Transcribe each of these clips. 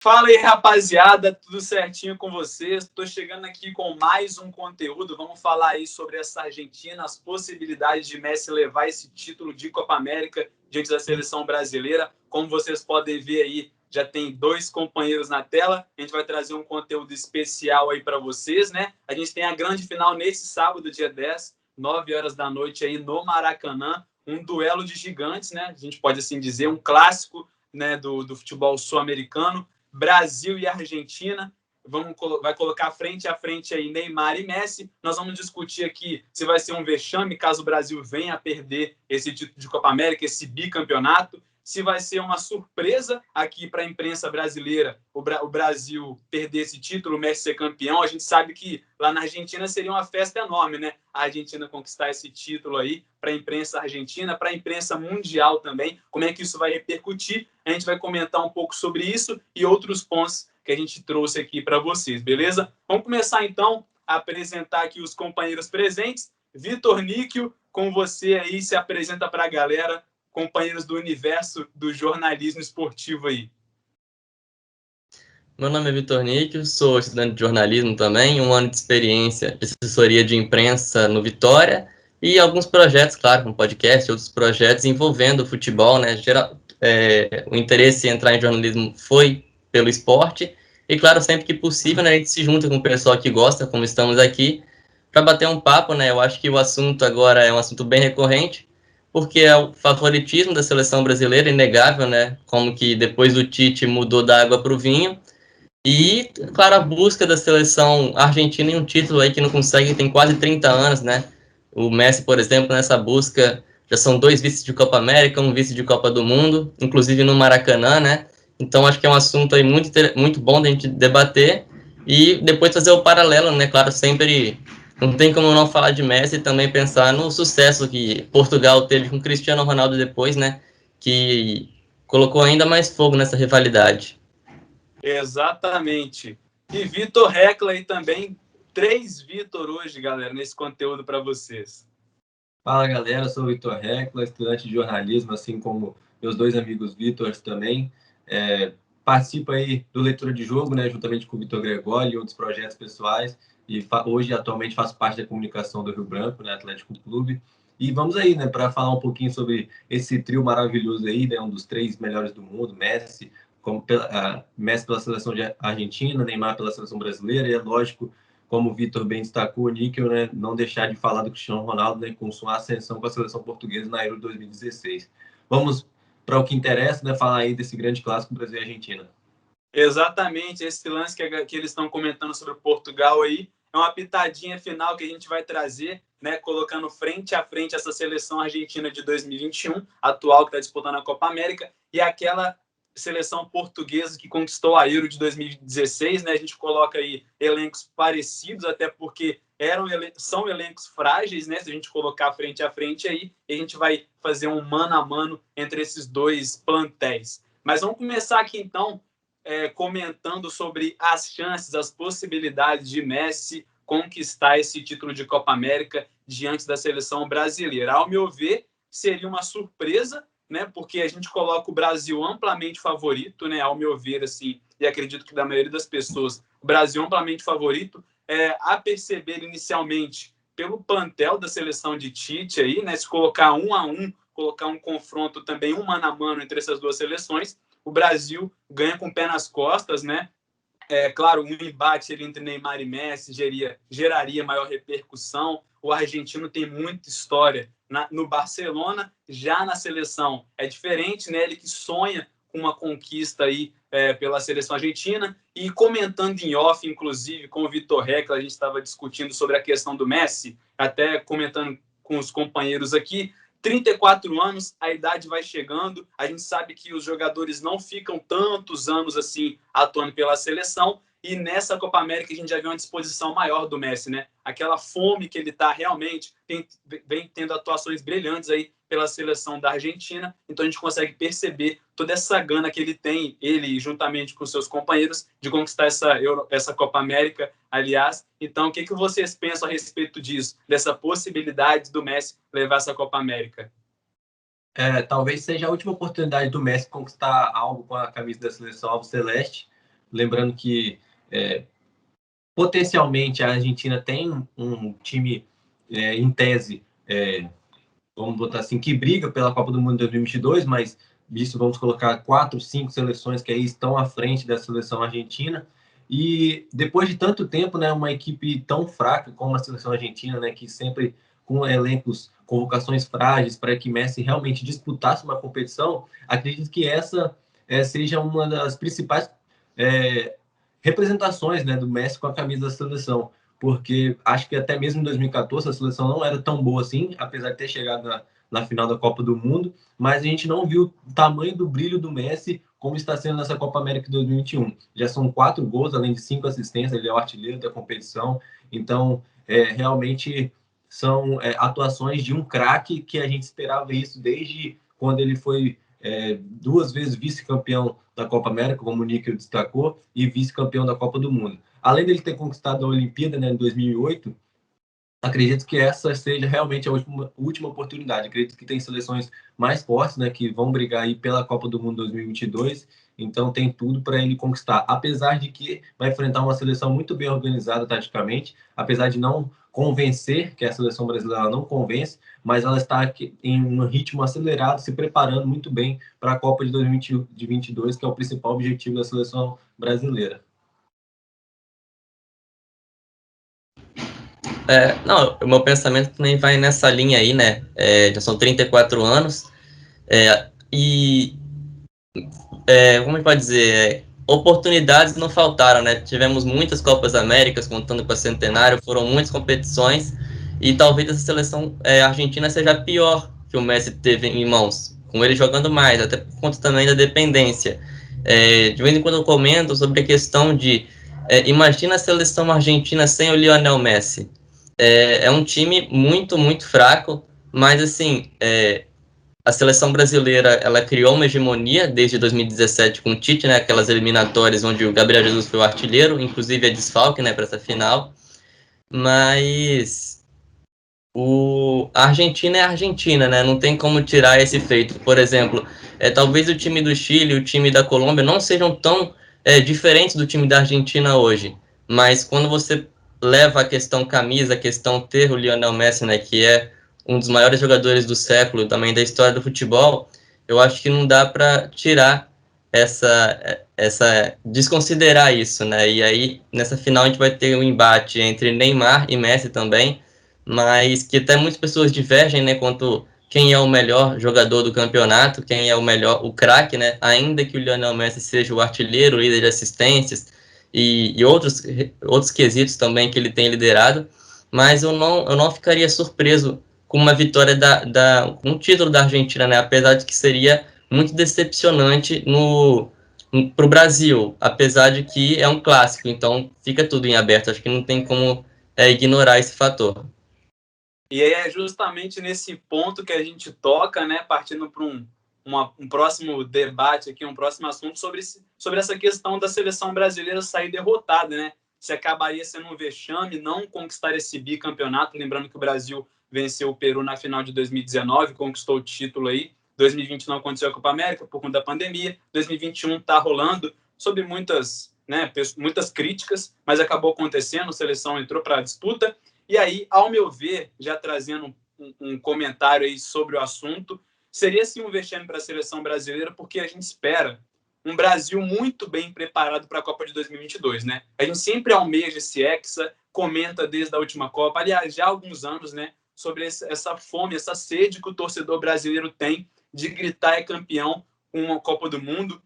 Fala aí, rapaziada, tudo certinho com vocês? Estou chegando aqui com mais um conteúdo. Vamos falar aí sobre essa Argentina, as possibilidades de Messi levar esse título de Copa América diante da seleção brasileira. Como vocês podem ver aí, já tem dois companheiros na tela. A gente vai trazer um conteúdo especial aí para vocês, né? A gente tem a grande final nesse sábado, dia 10, 9 horas da noite aí no Maracanã. Um duelo de gigantes, né? A gente pode assim dizer, um clássico, né, do futebol sul-americano. Brasil e Argentina, vai colocar frente a frente aí Neymar e Messi. Nós vamos discutir aqui se vai ser um vexame caso o Brasil venha a perder esse título de Copa América, esse bicampeonato, se vai ser uma surpresa aqui para a imprensa brasileira o Brasil perder esse título, o Messi ser campeão. A gente sabe que lá na Argentina seria uma festa enorme, né? A Argentina conquistar esse título aí para a imprensa argentina, para a imprensa mundial também. Como é que isso vai repercutir? A gente vai comentar um pouco sobre isso e outros pontos que a gente trouxe aqui para vocês, beleza? Vamos começar então a apresentar aqui os companheiros presentes. Vitor Níquel, com você aí, se apresenta para a galera, companheiros do universo do jornalismo esportivo aí. Meu nome é Vitor Níquel, sou estudante de jornalismo também, 1 ano de experiência de assessoria de imprensa no Vitória e alguns projetos, claro, um podcast, outros projetos envolvendo o futebol, né? O interesse em entrar em jornalismo foi pelo esporte e, claro, sempre que possível, né, a gente se junta com o pessoal que gosta, como estamos aqui, para bater um papo, né? Eu acho que o assunto agora é um assunto bem recorrente, porque é o favoritismo da seleção brasileira, inegável, né? Como que depois do Tite mudou da água para o vinho. E, claro, a busca da seleção argentina em um título aí que não consegue, tem quase 30 anos, né? O Messi, por exemplo, nessa busca, já são 2 vices de Copa América, 1 vice de Copa do Mundo, inclusive no Maracanã, né? Então, acho que é um assunto aí muito bom da gente debater e depois fazer o paralelo, né? Claro, sempre não tem como não falar de Messi e também pensar no sucesso que Portugal teve com Cristiano Ronaldo depois, né? Que colocou ainda mais fogo nessa rivalidade. Exatamente. E Vitor Hecla aí também. 3 Vitor hoje, galera, nesse conteúdo para vocês. Fala, galera, eu sou o Vitor Hecla, estudante de jornalismo, assim como meus 2 amigos Vitors também. Participo aí do Leitura de Jogo, né, juntamente com o Vitor Gregório e outros projetos pessoais. E hoje, atualmente, faço parte da comunicação do Rio Branco, né, Atlético Clube. E vamos aí, né, para falar um pouquinho sobre esse trio maravilhoso aí, né, um dos 3 melhores do mundo, Messi, Messi pela seleção argentina, Neymar pela seleção brasileira, e é lógico, como o Vitor bem destacou, o Níquel, né, não deixar de falar do Cristiano Ronaldo, né, com sua ascensão com a seleção portuguesa na Euro 2016. Vamos para o que interessa, né, falar aí desse grande clássico Brasil e Argentina. Exatamente, esse lance que eles estão comentando sobre Portugal aí é uma pitadinha final que a gente vai trazer, né, colocando frente a frente essa seleção argentina de 2021, atual, que está disputando a Copa América, e aquela seleção portuguesa que conquistou a Euro de 2016, né? A gente coloca aí elencos parecidos, até porque são elencos frágeis, né? Se a gente colocar frente a frente aí, a gente vai fazer um mano a mano entre esses dois plantéis. Mas vamos começar aqui então comentando sobre as chances, as possibilidades de Messi conquistar esse título de Copa América diante da seleção brasileira. Ao meu ver, seria uma surpresa, né? Porque a gente coloca o Brasil amplamente favorito, né? Ao meu ver, assim, e acredito que da maioria das pessoas, o Brasil amplamente favorito, a perceber inicialmente pelo plantel da seleção de Tite aí, né? Se colocar 1-1, colocar um confronto também mano a mano entre essas duas seleções, o Brasil ganha com o pé nas costas, né? Claro, um embate entre Neymar e Messi geraria maior repercussão. O argentino tem muita história no Barcelona, já na seleção é diferente, né? Ele que sonha com uma conquista aí pela seleção argentina. E comentando em off, inclusive, com o Vitor Hecla, a gente estava discutindo sobre a questão do Messi, até comentando com os companheiros aqui. 34 anos, a idade vai chegando, a gente sabe que os jogadores não ficam tantos anos assim atuando pela seleção, e nessa Copa América a gente já vê uma disposição maior do Messi, né? Aquela fome que ele está realmente, vem tendo atuações brilhantes aí pela seleção da Argentina, então a gente consegue perceber toda essa gana que ele tem, ele juntamente com seus companheiros, de conquistar essa Copa América, aliás. Então, o que vocês pensam a respeito disso, dessa possibilidade do Messi levar essa Copa América? Talvez seja a última oportunidade do Messi conquistar algo com a camisa da seleção alviceleste, lembrando que potencialmente a Argentina tem um time, em tese, vamos botar assim, que briga pela Copa do Mundo de 2022, mas isso vamos colocar 4, 5 seleções que aí estão à frente da seleção argentina. E depois de tanto tempo, né, uma equipe tão fraca como a seleção argentina, né, que sempre com elencos, convocações frágeis para que Messi realmente disputasse uma competição, acredito que essa seja uma das principais representações, né, do Messi com a camisa da seleção, porque acho que até mesmo em 2014 a seleção não era tão boa assim, apesar de ter chegado na final da Copa do Mundo, mas a gente não viu o tamanho do brilho do Messi como está sendo nessa Copa América 2021. Já são 4 gols, além de 5 assistências, ele é o artilheiro da competição, então realmente são atuações de um craque que a gente esperava isso desde quando ele foi 2 vezes vice-campeão da Copa América, como o Níquel destacou, e vice-campeão da Copa do Mundo. Além dele ter conquistado a Olimpíada, né, em 2008, acredito que essa seja realmente a última oportunidade. Acredito que tem seleções mais fortes, né, que vão brigar aí pela Copa do Mundo 2022, então tem tudo para ele conquistar. Apesar de que vai enfrentar uma seleção muito bem organizada taticamente, apesar de não convencer, que a seleção brasileira não convence, mas ela está aqui em um ritmo acelerado, se preparando muito bem para a Copa de 2022, que é o principal objetivo da seleção brasileira. Não, o meu pensamento também vai nessa linha aí, né? Já são 34 anos, e como a gente pode dizer, oportunidades não faltaram, né? Tivemos muitas Copas Américas, contando com a Centenário, foram muitas competições, e talvez essa seleção argentina seja pior que o Messi teve em mãos, com ele jogando mais, até por conta também da dependência. De vez em quando eu comento sobre a questão de imagina a seleção argentina sem o Lionel Messi. É um time muito, muito fraco, mas assim, a seleção brasileira, ela criou uma hegemonia desde 2017 com o Tite, né, aquelas eliminatórias onde o Gabriel Jesus foi o artilheiro, inclusive é desfalque, né, para essa final, mas a Argentina é a Argentina, né, não tem como tirar esse feito. Por exemplo, talvez o time do Chile e o time da Colômbia não sejam tão diferentes do time da Argentina hoje, mas quando você leva a questão camisa, a questão ter o Lionel Messi, né, que é um dos maiores jogadores do século, também da história do futebol, eu acho que não dá para tirar desconsiderar isso, né? E aí, nessa final, a gente vai ter um embate entre Neymar e Messi também, mas que até muitas pessoas divergem, né, quanto quem é o melhor jogador do campeonato, quem é o melhor, o craque, né? Ainda que o Lionel Messi seja o artilheiro, o líder de assistências e outros quesitos também que ele tem liderado, mas eu não ficaria surpreso com uma vitória com um título da Argentina, né? Apesar de que seria muito decepcionante para o Brasil, apesar de que é um clássico, então fica tudo em aberto. Acho que não tem como ignorar esse fator. E aí é justamente nesse ponto que a gente toca, né? Partindo para um próximo debate aqui, um próximo assunto sobre essa questão da seleção brasileira sair derrotada, né? Se acabaria sendo um vexame não conquistar esse bicampeonato, lembrando que o Brasil venceu o Peru na final de 2019, conquistou o título aí. 2020 não aconteceu a Copa América por conta da pandemia. 2021 está rolando sob muitas críticas, mas acabou acontecendo, a seleção entrou para a disputa. E aí, ao meu ver, já trazendo um comentário aí sobre o assunto, seria sim um vexame para a seleção brasileira, porque a gente espera um Brasil muito bem preparado para a Copa de 2022, né? A gente sempre almeja esse hexa, comenta desde a última Copa, aliás, já há alguns anos, né, sobre essa fome, essa sede que o torcedor brasileiro tem de gritar é campeão com uma Copa do Mundo.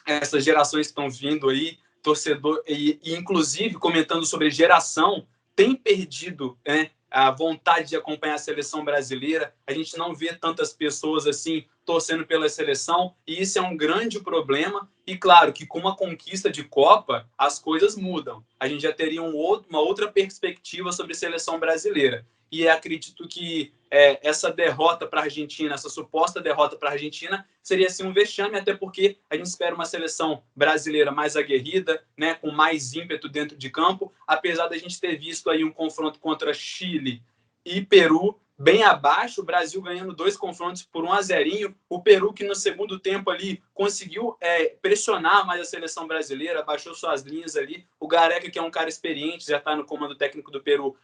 Essas gerações que estão vindo aí, torcedor, e inclusive comentando sobre geração, tem perdido, né, a vontade de acompanhar a seleção brasileira. A gente não vê tantas pessoas assim torcendo pela seleção, e isso é um grande problema. E claro que com uma conquista de Copa, as coisas mudam. A gente já teria uma outra perspectiva sobre a seleção brasileira. E acredito que essa derrota para a Argentina, essa suposta derrota para a Argentina, seria assim um vexame, até porque a gente espera uma seleção brasileira mais aguerrida, né, com mais ímpeto dentro de campo, apesar da gente ter visto aí um confronto contra Chile e Peru bem abaixo, o Brasil ganhando 2 confrontos por 1-0, o Peru que no segundo tempo ali conseguiu pressionar mais a seleção brasileira, baixou suas linhas ali, o Gareca, que é um cara experiente, já está no comando técnico do Peru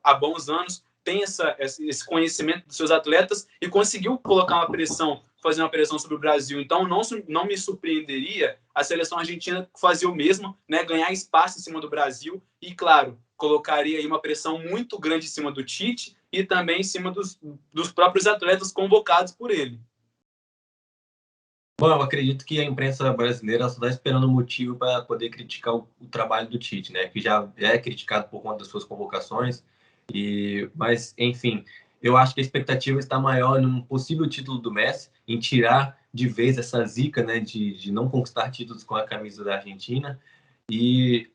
há bons anos, tem esse conhecimento dos seus atletas e conseguiu colocar uma pressão, fazer uma pressão sobre o Brasil. Então, não me surpreenderia a seleção argentina fazer o mesmo, né, ganhar espaço em cima do Brasil e, claro, colocaria aí uma pressão muito grande em cima do Tite e também em cima dos próprios atletas convocados por ele. Bom, eu acredito que a imprensa brasileira só está esperando um motivo para poder criticar o trabalho do Tite, né? Que já é criticado por conta das suas convocações. Mas, enfim, eu acho que a expectativa está maior num possível título do Messi, em tirar de vez essa zica, né, de não conquistar títulos com a camisa da Argentina. E,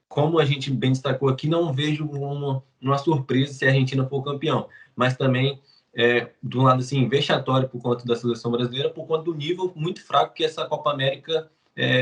como a gente bem destacou aqui, não vejo uma surpresa se a Argentina for campeão. Mas também, de um lado, assim, vexatório por conta da seleção brasileira, por conta do nível muito fraco que essa Copa América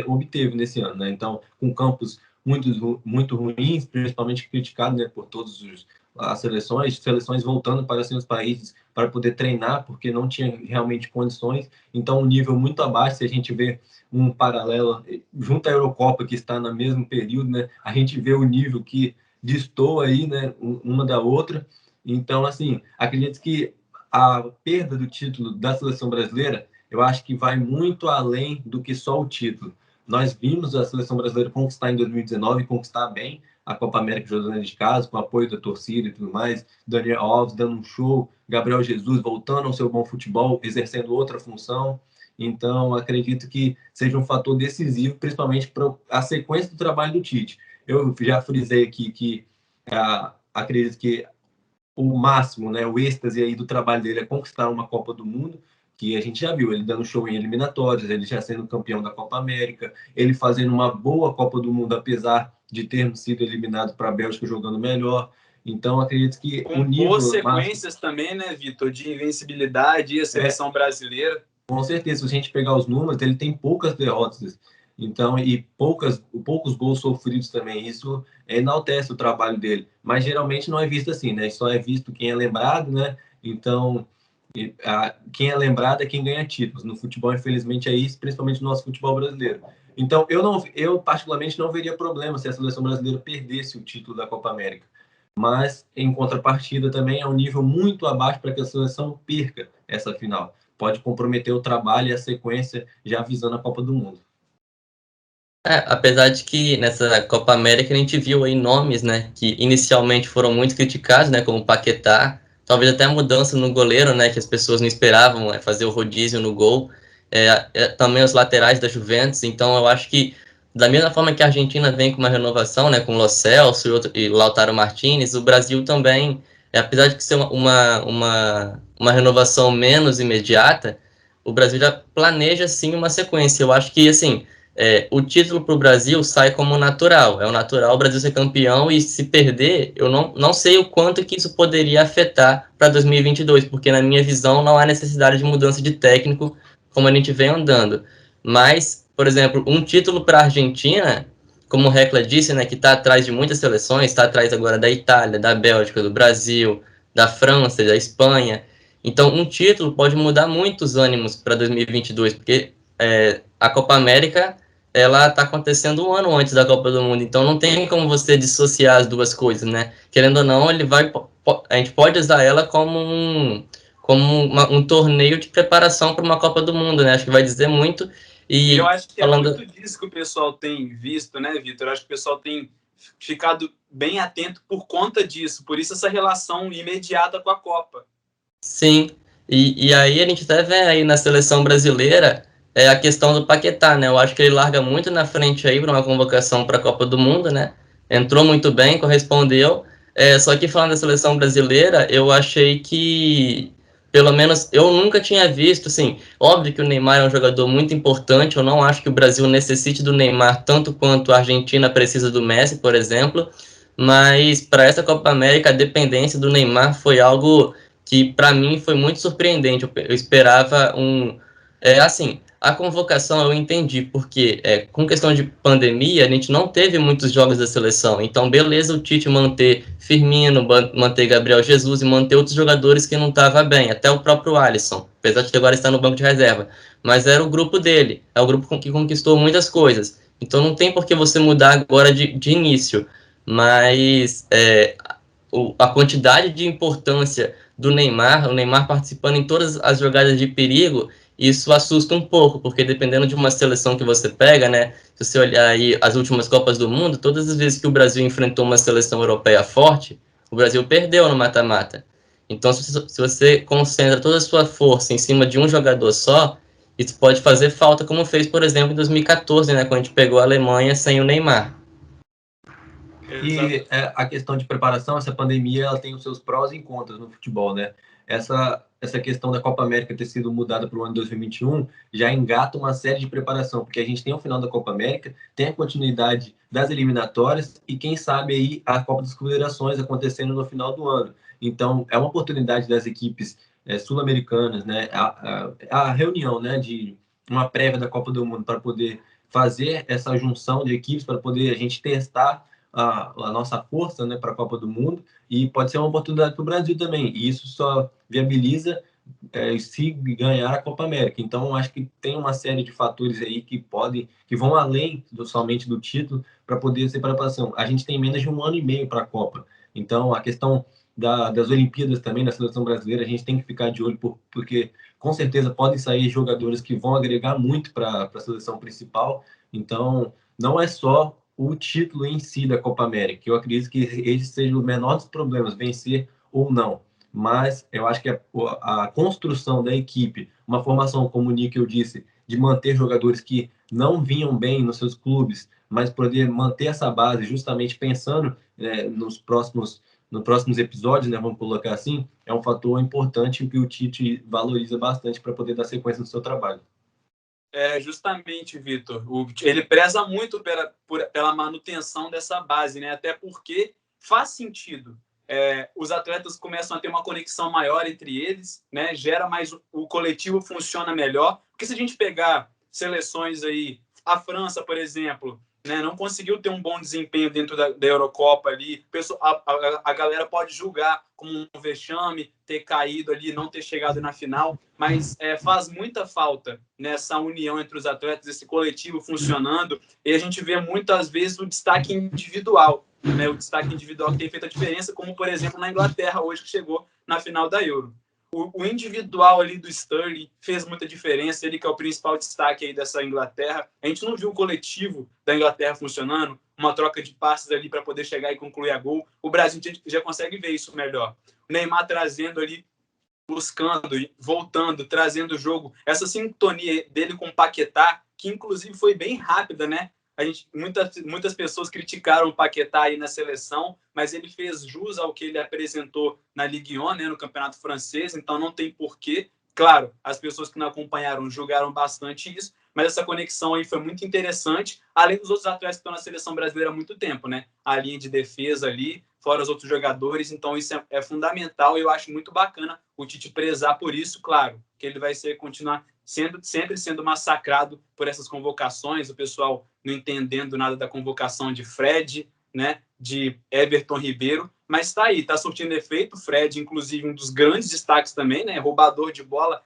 obteve nesse ano, né? Então, com campos muito ruins, principalmente criticados, né, por todos as seleções voltando para seus países para poder treinar, porque não tinha realmente condições. Então, um nível muito abaixo. Se a gente vê um paralelo junto à Eurocopa, que está no mesmo período, né, a gente vê o nível que destoa aí, né, uma da outra. Então, assim, acredito que a perda do título da seleção brasileira, eu acho que vai muito além do que só o título. Nós vimos a seleção brasileira conquistar em 2019, conquistar bem a Copa América jogando de casa, com o apoio da torcida e tudo mais, Daniel Alves dando um show, Gabriel Jesus voltando ao seu bom futebol, exercendo outra função. Então, acredito que seja um fator decisivo, principalmente para a sequência do trabalho do Tite. Eu já frisei aqui que acredito que o máximo, né, o êxtase aí do trabalho dele é conquistar uma Copa do Mundo, que a gente já viu ele dando show em eliminatórias, ele já sendo campeão da Copa América, ele fazendo uma boa Copa do Mundo, apesar de termos sido eliminados para a Bélgica jogando melhor. Então, acredito que com o nível boas sequências também, né, Vitor, de invencibilidade e a seleção brasileira. Com certeza, se a gente pegar os números, ele tem poucas derrotas. Então, e poucos gols sofridos também. Isso enaltece o trabalho dele. Mas geralmente não é visto assim, né? Só é visto quem é lembrado, né? Então, quem é lembrado é quem ganha títulos. No futebol, infelizmente, é isso, principalmente no nosso futebol brasileiro. Então, eu particularmente não veria problema se a seleção brasileira perdesse o título da Copa América. Mas, em contrapartida, também é um nível muito abaixo para que a seleção perca essa final. Pode comprometer o trabalho e a sequência já visando a Copa do Mundo. Apesar de que nessa Copa América a gente viu aí nomes, né, que inicialmente foram muito criticados, né, como o Paquetá, talvez até a mudança no goleiro, né, que as pessoas não esperavam fazer o rodízio no gol, também os laterais da Juventus. Então eu acho que da mesma forma que a Argentina vem com uma renovação, né, com o Lo Celso e Lautaro Martinez, o Brasil também, apesar de ser uma renovação menos imediata, o Brasil já planeja sim uma sequência. Eu acho que assim, o título para o Brasil sai como natural. É o natural o Brasil ser campeão, e se perder, eu não sei o quanto que isso poderia afetar para 2022, porque na minha visão não há necessidade de mudança de técnico como a gente vem andando. Mas, por exemplo, um título para a Argentina, como o Hecla disse, né, que está atrás de muitas seleções, está atrás agora da Itália, da Bélgica, do Brasil, da França, da Espanha. Então, um título pode mudar muito os ânimos para 2022, porque a Copa América ela está acontecendo um ano antes da Copa do Mundo, então não tem como você dissociar as duas coisas, né? Querendo ou não, a gente pode usar ela como um torneio de preparação para uma Copa do Mundo, né? Acho que vai dizer muito. E eu acho que é muito disso que o pessoal tem visto, né, Vitor? Eu acho que o pessoal tem ficado bem atento por conta disso, por isso essa relação imediata com a Copa. Sim, e aí a gente até vê aí na seleção brasileira a questão do Paquetá, né? Eu acho que ele larga muito na frente aí para uma convocação para a Copa do Mundo, né? Entrou muito bem, correspondeu. Só que falando da seleção brasileira, eu achei que, pelo menos, eu nunca tinha visto, assim, óbvio que o Neymar é um jogador muito importante, eu não acho que o Brasil necessite do Neymar tanto quanto a Argentina precisa do Messi, por exemplo, mas para essa Copa América a dependência do Neymar foi algo que para mim foi muito surpreendente. Eu esperava assim, A convocação eu entendi, porque com questão de pandemia, a gente não teve muitos jogos da seleção. Então, beleza o Tite manter Firmino, manter Gabriel Jesus e manter outros jogadores que não estavam bem, até o próprio Alisson, apesar de agora estar no banco de reserva. Mas era o grupo dele, é o grupo que conquistou muitas coisas. Então, não tem por que você mudar agora de início. Mas a quantidade de importância do Neymar, o Neymar participando em todas as jogadas de perigo, isso assusta um pouco, porque dependendo de uma seleção que você pega, né, se você olhar aí as últimas Copas do Mundo, todas as vezes que o Brasil enfrentou uma seleção europeia forte, o Brasil perdeu no mata-mata. Então, se você concentra toda a sua força em cima de um jogador só, isso pode fazer falta, como fez, por exemplo, em 2014, né, quando a gente pegou a Alemanha sem o Neymar. E a questão de preparação, essa pandemia, ela tem os seus prós e contras no futebol, né? Essa questão da Copa América ter sido mudada para o ano 2021 já engata uma série de preparação, porque a gente tem o final da Copa América, tem a continuidade das eliminatórias e, quem sabe, aí a Copa das Confederações acontecendo no final do ano. Então, é uma oportunidade das equipes sul-americanas, né? A reunião, né, de uma prévia da Copa do Mundo para poder fazer essa junção de equipes, para poder a gente testar a nossa força, né, para a Copa do Mundo, e pode ser uma oportunidade para o Brasil também. E isso só viabiliza se ganhar a Copa América. Então, acho que tem uma série de fatores aí que vão além somente do título para poder ser preparação. A gente tem menos de um ano e meio para a Copa. Então, a questão das Olimpíadas também, da seleção brasileira, a gente tem que ficar de olho, porque com certeza podem sair jogadores que vão agregar muito para a seleção principal. Então, não é só o título em si da Copa América. Eu acredito que esse seja o menor dos problemas, vencer ou não. Mas eu acho que a construção da equipe, uma formação, como o Níquel disse, de manter jogadores que não vinham bem nos seus clubes, mas poder manter essa base justamente pensando nos próximos episódios, né, vamos colocar assim, é um fator importante que o Tite valoriza bastante para poder dar sequência no seu trabalho. Justamente, Vitor. Ele preza muito pela manutenção dessa base, né? Até porque faz sentido. Os atletas começam a ter uma conexão maior entre eles, né? Gera mais, o coletivo funciona melhor. Porque se a gente pegar seleções aí, a França, por exemplo, né, não conseguiu ter um bom desempenho dentro da Eurocopa ali. A galera pode julgar como um vexame ter caído ali, não ter chegado na final, mas faz muita falta nessa união entre os atletas, esse coletivo funcionando, e a gente vê muitas vezes o destaque individual, né, o destaque individual que tem feito a diferença, como por exemplo na Inglaterra hoje, que chegou na final da Euro. O individual ali do Sterling fez muita diferença, ele que é o principal destaque aí dessa Inglaterra. A gente não viu o coletivo da Inglaterra funcionando, uma troca de passes ali para poder chegar e concluir a gol. O Brasil já consegue ver isso melhor. O Neymar trazendo ali, buscando, voltando, trazendo o jogo. Essa sintonia dele com o Paquetá, que inclusive foi bem rápida, né? Muitas pessoas criticaram o Paquetá aí na seleção, mas ele fez jus ao que ele apresentou na Ligue 1, né, no Campeonato Francês, então não tem porquê. Claro, as pessoas que não acompanharam julgaram bastante isso, mas essa conexão aí foi muito interessante, além dos outros atletas que estão na seleção brasileira há muito tempo, né? A linha de defesa ali, fora os outros jogadores, então isso é fundamental e eu acho muito bacana o Tite prezar por isso, claro, que ele vai continuar sempre sendo massacrado por essas convocações, o pessoal não entendendo nada da convocação de Fred, né, de Everton Ribeiro, mas está aí, está surtindo efeito. Fred, inclusive, um dos grandes destaques também, né, roubador de bola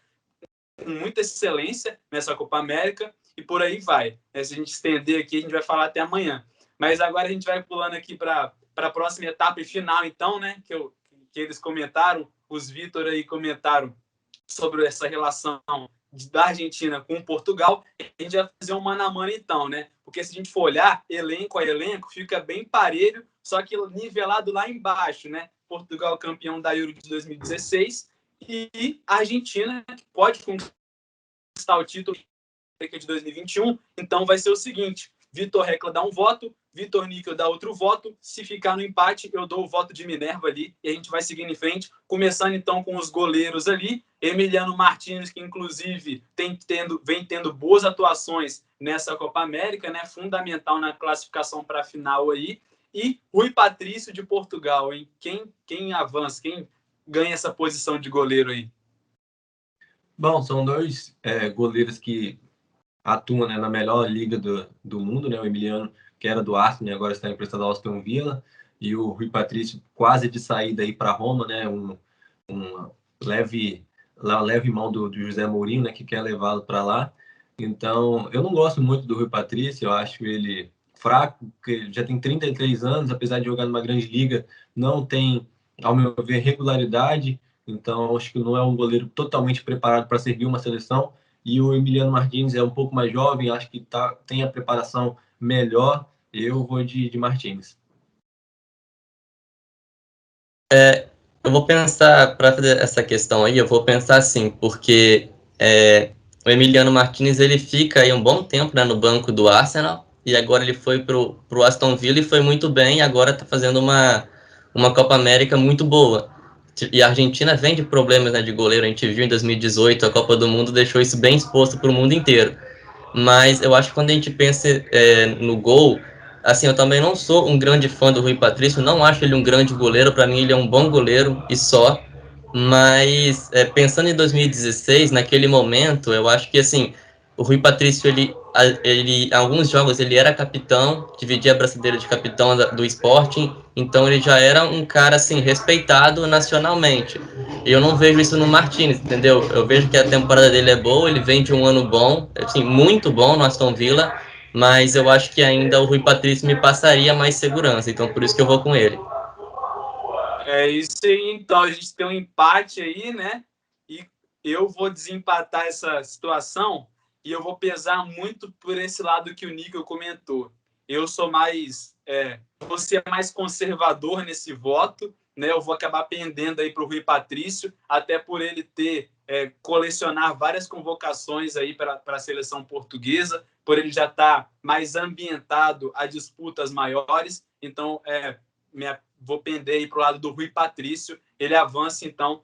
com muita excelência nessa Copa América, e por aí vai. Se a gente estender aqui, a gente vai falar até amanhã. Mas agora a gente vai pulando aqui para a próxima etapa e final, então, né, que eles comentaram, os Vitor aí comentaram sobre essa relação da Argentina com Portugal. A gente vai fazer um mano a mano então, né? Porque se a gente for olhar elenco a elenco, fica bem parelho, só que nivelado lá embaixo, né? Portugal campeão da Euro de 2016 e a Argentina que pode conquistar o título de 2021. Então vai ser o seguinte: Vitor Recla dá um voto, Vitor Níquel dá outro voto. Se ficar no empate, eu dou o voto de Minerva ali e a gente vai seguindo em frente. Começando então com os goleiros ali. Emiliano Martins, que inclusive vem tendo boas atuações nessa Copa América, né? Fundamental na classificação para a final aí. E Rui Patrício de Portugal, hein? Quem avança, quem ganha essa posição de goleiro aí? Bom, são dois goleiros que atua, né, na melhor liga do mundo, né? O Emiliano, que era do Arsenal e agora está emprestado ao Aston Villa, e o Rui Patrício quase de saída aí para Roma, né? Um leve mão do José Mourinho, né? Que quer levá-lo para lá. Então, eu não gosto muito do Rui Patrício, eu acho ele fraco, porque já tem 33 anos, apesar de jogar numa grande liga, não tem, ao meu ver, regularidade. Então, acho que não é um goleiro totalmente preparado para servir uma seleção. E o Emiliano Martins é um pouco mais jovem, acho que tem a preparação melhor. Eu vou de Martins. Eu vou pensar, para fazer essa questão aí, eu vou pensar assim, porque o Emiliano Martins, ele fica aí um bom tempo, né, no banco do Arsenal, e agora ele foi pro Aston Villa e foi muito bem, e agora está fazendo uma Copa América muito boa. E a Argentina vem de problemas, né, de goleiro, a gente viu em 2018, a Copa do Mundo deixou isso bem exposto para o mundo inteiro. Mas eu acho que quando a gente pensa no gol, assim, eu também não sou um grande fã do Rui Patrício, não acho ele um grande goleiro, para mim ele é um bom goleiro e só. Mas pensando em 2016, naquele momento, eu acho que assim, o Rui Patrício, em alguns jogos ele era capitão, dividia a braçadeira de capitão do Sporting, então ele já era um cara assim respeitado nacionalmente. E eu não vejo isso no Martínez, entendeu? Eu vejo que a temporada dele é boa, ele vem de um ano bom, assim, muito bom no Aston Villa, mas eu acho que ainda o Rui Patrício me passaria mais segurança, então por isso que eu vou com ele. É isso aí, então a gente tem um empate aí, né? E eu vou desempatar essa situação e eu vou pesar muito por esse lado que o Nico comentou. Eu sou mais, vou ser mais conservador nesse voto, né? Eu vou acabar pendendo aí para o Rui Patrício, até por ele ter colecionar várias convocações aí para a seleção portuguesa, por ele já estar mais ambientado a disputas maiores. Então, vou pender aí para o lado do Rui Patrício. Ele avança, então,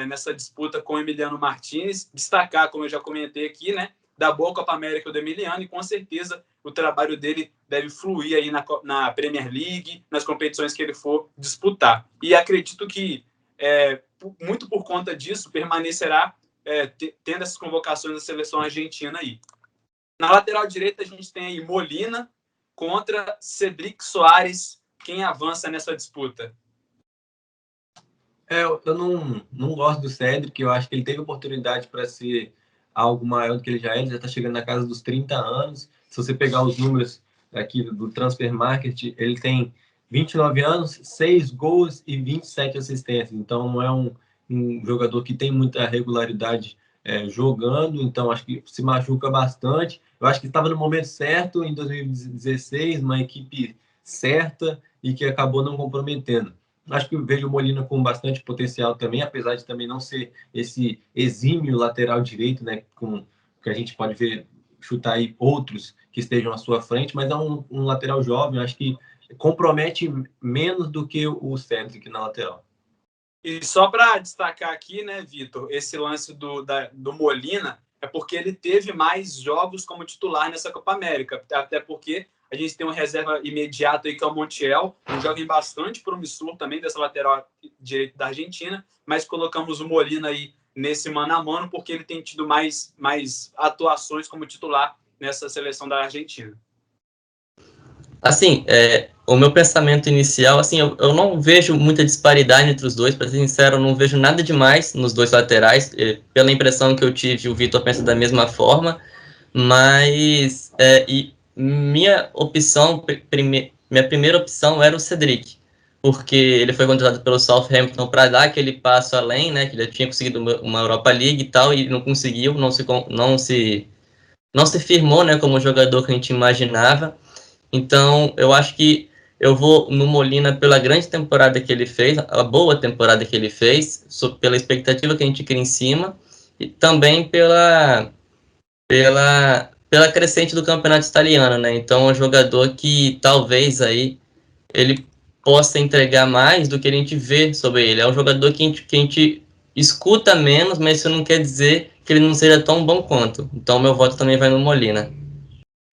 nessa disputa com o Emiliano Martins. Destacar, como eu já comentei aqui, né, da boa Copa América do Emiliano, e com certeza o trabalho dele deve fluir aí na Premier League, nas competições que ele for disputar. E acredito que, muito por conta disso, permanecerá tendo essas convocações da seleção argentina aí. Na lateral direita, a gente tem aí Molina contra Cedric Soares. Quem avança nessa disputa? Eu não gosto do Cedric, eu acho que ele teve oportunidade para ser algo maior do que ele já está chegando na casa dos 30 anos. Se você pegar os números aqui do Transfer Market, ele tem 29 anos, 6 gols e 27 assistências. Então, não é um jogador que tem muita regularidade jogando, então acho que se machuca bastante. Eu acho que estava no momento certo, em 2016, uma equipe certa e que acabou não comprometendo. Acho que vejo o Molina com bastante potencial também, apesar de também não ser esse exímio lateral direito, né, com que a gente pode ver chutar aí outros que estejam à sua frente, mas é um lateral jovem, acho que compromete menos do que o Cedric na lateral. E só para destacar aqui, né, Vitor, esse lance do Molina é porque ele teve mais jogos como titular nessa Copa América, até porque a gente tem uma reserva imediata aí que é o Montiel, um jovem bastante promissor também dessa lateral direita da Argentina, mas colocamos o Molina aí nesse mano a mano porque ele tem tido mais atuações como titular nessa seleção da Argentina. Assim, o meu pensamento inicial, assim, eu não vejo muita disparidade entre os dois, para ser sincero, eu não vejo nada demais nos dois laterais, pela impressão que eu tive, o Vitor pensa da mesma forma, mas minha opção, minha primeira opção era o Cedric, porque ele foi contratado pelo Southampton para dar aquele passo além, né, que ele tinha conseguido uma Europa League e tal, e não conseguiu, não se firmou, né, como o jogador que a gente imaginava. Então, eu acho que eu vou no Molina pela grande temporada que ele fez, a boa temporada que ele fez, pela expectativa que a gente cria em cima, e também pela crescente do campeonato italiano, né? Então, é um jogador que talvez aí ele possa entregar mais do que a gente vê sobre ele. É um jogador que a gente escuta menos, mas isso não quer dizer que ele não seja tão bom quanto. Então, meu voto também vai no Molina.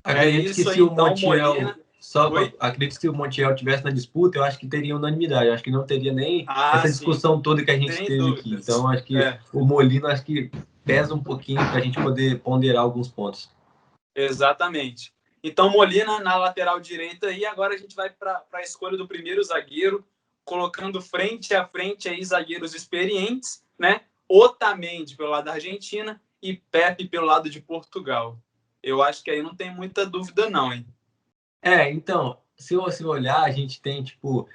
Acredito que se aí, o Montiel, Molina... acredito que se o Montiel tivesse na disputa, eu acho que teria unanimidade. Eu acho que não teria nem essa discussão toda que a gente teve aqui. Então, acho que o Molina acho que pesa um pouquinho para a gente poder ponderar alguns pontos. Exatamente. Então, Molina na lateral direita, e agora a gente vai para a escolha do primeiro zagueiro, colocando frente a frente aí zagueiros experientes, né? Otamendi pelo lado da Argentina e Pepe pelo lado de Portugal. Eu acho que aí não tem muita dúvida não, hein? Então, se você olhar, a gente tem, tipo,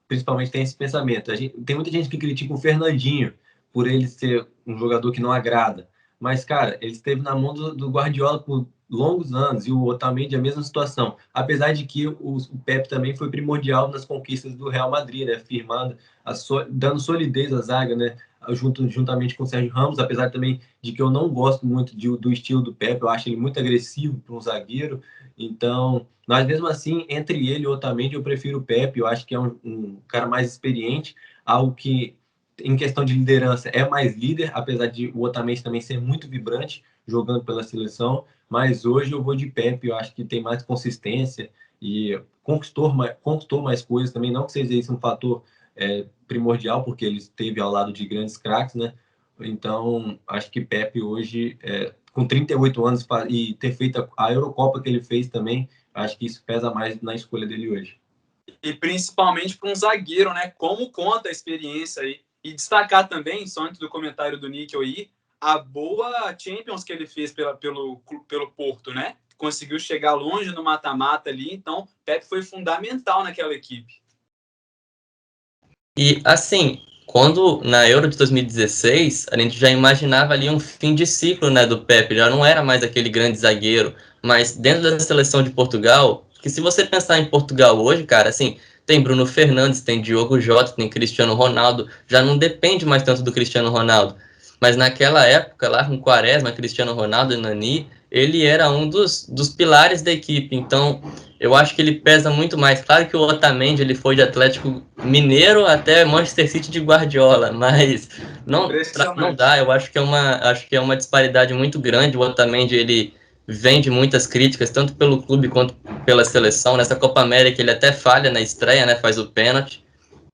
principalmente tem esse pensamento. Tem muita gente que critica o Fernandinho por ele ser um jogador que não agrada. Mas, cara, ele esteve na mão do Guardiola por longos anos e o Otamendi é a mesma situação. Apesar de que o Pepe também foi primordial nas conquistas do Real Madrid, né? Firmando, dando solidez à zaga, né? Juntamente com o Sérgio Ramos, apesar também de que eu não gosto muito do estilo do Pepe, eu acho ele muito agressivo para um zagueiro. Então, mas mesmo assim, entre ele e o Otamendi, eu prefiro o Pepe. Eu acho que é um cara mais experiente, algo que, em questão de liderança, é mais líder, apesar de o Otamendi também ser muito vibrante, jogando pela seleção. Mas hoje eu vou de Pepe, eu acho que tem mais consistência e conquistou mais coisas também. Não que seja isso um fator primordial, porque ele esteve ao lado de grandes craques, né? Então, acho que Pepe hoje, com 38 anos e ter feito a Eurocopa que ele fez também, acho que isso pesa mais na escolha dele hoje. E principalmente para um zagueiro, né? Como conta a experiência aí. E destacar também, só antes do comentário do Níquel aí, a boa Champions que ele fez pelo Porto, né? Conseguiu chegar longe no mata-mata ali, então Pepe foi fundamental naquela equipe. E, assim, quando na Euro de 2016, a gente já imaginava ali um fim de ciclo, né, do Pepe, já não era mais aquele grande zagueiro, mas dentro da seleção de Portugal, que se você pensar em Portugal hoje, cara, assim, tem Bruno Fernandes, tem Diogo Jota, tem Cristiano Ronaldo, já não depende mais tanto do Cristiano Ronaldo. Mas naquela época, lá com Quaresma, Cristiano Ronaldo e Nani, ele era um dos pilares da equipe, então eu acho que ele pesa muito mais. Claro que o Otamendi ele foi de Atlético Mineiro até Manchester City de Guardiola, mas não dá. Eu acho que é uma disparidade muito grande. O Otamendi ele vem de muitas críticas, tanto pelo clube quanto pela seleção. Nessa Copa América ele até falha na estreia, né? Faz o pênalti,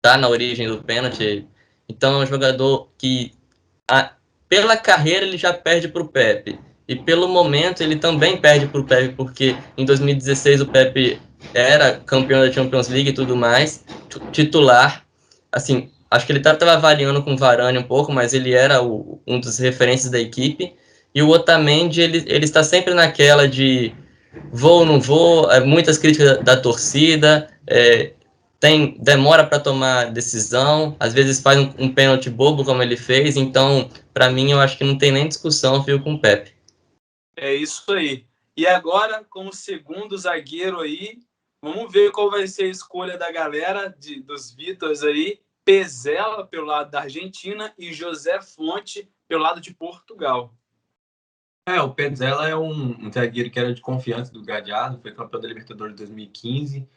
tá na origem do pênalti. Então é um jogador que pela carreira ele já perde para o Pepe. E pelo momento ele também perde para o Pepe, porque em 2016 o Pepe era campeão da Champions League e tudo mais, titular. Assim, acho que ele estava variando com o Varane um pouco, mas ele era um dos referentes da equipe. E o Otamendi, ele está sempre naquela de vou ou não vou, muitas críticas da torcida, demora para tomar decisão, às vezes faz um pênalti bobo como ele fez, então, para mim, eu acho que não tem nem discussão, fico com o Pepe. É isso aí. E agora, como segundo zagueiro aí, vamos ver qual vai ser a escolha da galera, dos Vítors aí, Pezzella pelo lado da Argentina e José Fonte pelo lado de Portugal. O Pezzella é um zagueiro que era de confiança do Galhardo, foi campeão da Libertadores de 2015,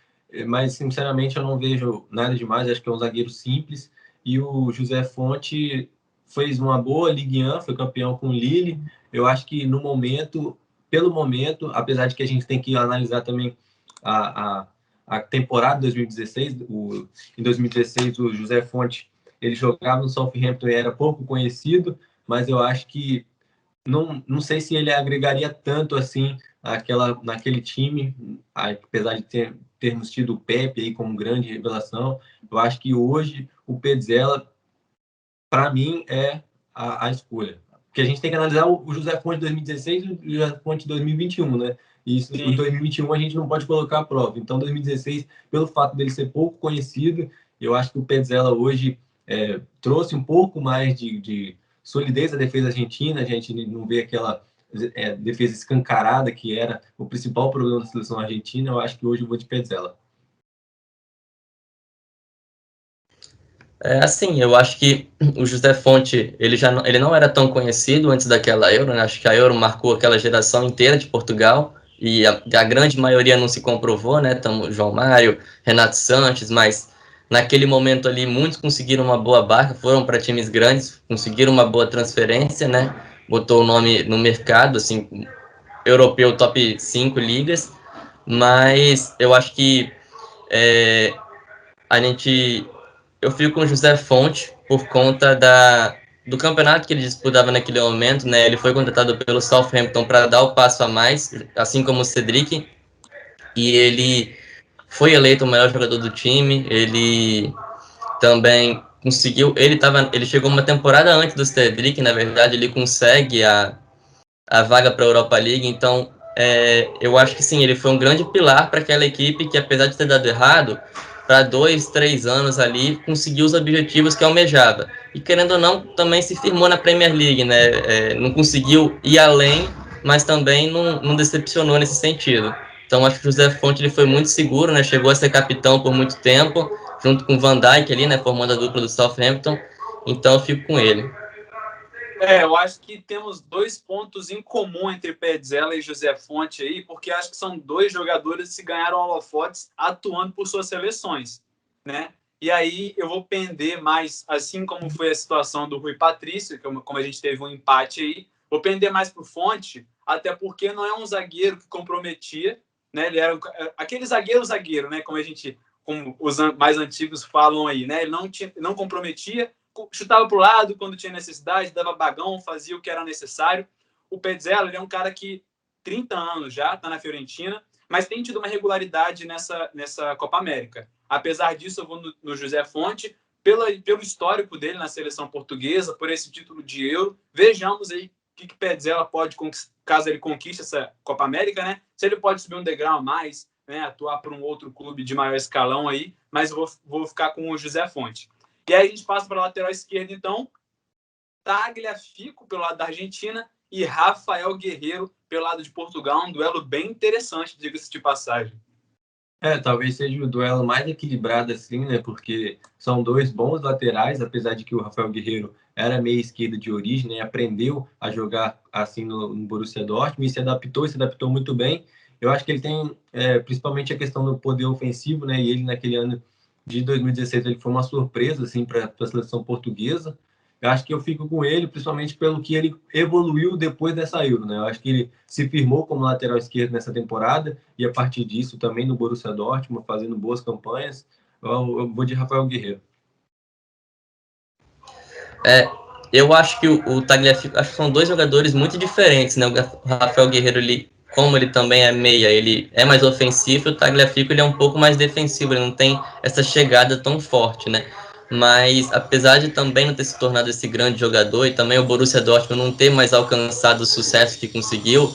mas sinceramente eu não vejo nada demais, acho que é um zagueiro simples. E o José Fonte fez uma boa Ligue 1, foi campeão com o Lille. Eu acho que pelo momento, apesar de que a gente tem que analisar também a temporada de 2016, em 2016 o José Fonte ele jogava no Southampton e era pouco conhecido, mas eu acho que não sei se ele agregaria tanto assim naquele time, apesar de termos tido o Pepe aí como grande revelação. Eu acho que hoje o Pezzella, para mim, é a escolha. Porque a gente tem que analisar o José Fonte de 2016 e o José Fonte de 2021, né? E isso, em 2021 a gente não pode colocar a prova. Então, 2016, pelo fato dele ser pouco conhecido, eu acho que o Pezzella hoje trouxe um pouco mais de solidez da defesa argentina. A gente não vê aquela defesa escancarada que era o principal problema da seleção argentina. Eu acho que hoje eu vou de Pezzella. Assim, eu acho que o José Fonte, ele não era tão conhecido antes daquela Euro, né? Acho que a Euro marcou aquela geração inteira de Portugal e a grande maioria não se comprovou, né? João Mário, Renato Sanches, mas naquele momento ali muitos conseguiram uma boa barca, foram para times grandes, conseguiram uma boa transferência, né? Botou o nome no mercado, assim, europeu top 5 ligas, mas eu acho que eu fico com o José Fonte por conta do campeonato que ele disputava naquele momento, né? Ele foi contratado pelo Southampton para dar o passo a mais, assim como o Cedric, e ele foi eleito o melhor jogador do time. Ele também conseguiu, ele chegou uma temporada antes do Cedric, na verdade, ele consegue a vaga para a Europa League, então eu acho que sim, ele foi um grande pilar para aquela equipe que, apesar de ter dado errado, para 2, 3 anos ali, conseguiu os objetivos que almejava. E querendo ou não, também se firmou na Premier League, né? Não conseguiu ir além, mas também não decepcionou nesse sentido. Então acho que o José Fonte ele foi muito seguro, né? Chegou a ser capitão por muito tempo, junto com o Van Dijk ali, né? Formando a dupla do Southampton. Então eu fico com ele. Eu acho que temos 2 pontos em comum entre Petzela e José Fonte aí, porque acho que são 2 jogadores que ganharam holofotes atuando por suas seleções, né? E aí eu vou pender mais, assim como foi a situação do Rui Patrício, como a gente teve um empate aí, vou pender mais pro Fonte, até porque não é um zagueiro que comprometia, né? Ele era aquele zagueiro, né? Como os mais antigos falam aí, né? Ele não comprometia, chutava para o lado quando tinha necessidade, dava bagão, fazia o que era necessário. O Petzela, ele é um cara que 30 anos já está na Fiorentina, mas tem tido uma regularidade nessa Copa América. Apesar disso, eu vou no José Fonte, pelo histórico dele na seleção portuguesa, por esse título de Euro. Vejamos aí o que Petzela pode, caso ele conquiste essa Copa América, né? Se ele pode subir um degrau a mais, né? Atuar por um outro clube de maior escalão aí, mas eu vou ficar com o José Fonte. E aí a gente passa para a lateral esquerda, então, Tagliafico pelo lado da Argentina e Rafael Guerreiro pelo lado de Portugal, um duelo bem interessante, diga-se de passagem. Talvez seja o duelo mais equilibrado assim, né? Porque são 2 bons laterais, apesar de que o Rafael Guerreiro era meia esquerda de origem, né? Aprendeu a jogar assim no Borussia Dortmund e se adaptou muito bem. Eu acho que ele tem principalmente a questão do poder ofensivo, né? E ele naquele ano de 2016 ele foi uma surpresa assim para a seleção portuguesa. Eu acho que eu fico com ele, principalmente pelo que ele evoluiu depois dessa Euro, né? Eu acho que ele se firmou como lateral esquerdo nessa temporada e a partir disso também no Borussia Dortmund, fazendo boas campanhas. Eu vou de Rafael Guerreiro. Eu acho que o Tagliafico, acho que são 2 jogadores muito diferentes, né? O Rafael Guerreiro, como ele também é meia, ele é mais ofensivo, o Tagliafico ele é um pouco mais defensivo, ele não tem essa chegada tão forte, né? Mas apesar de também não ter se tornado esse grande jogador e também o Borussia Dortmund não ter mais alcançado o sucesso que conseguiu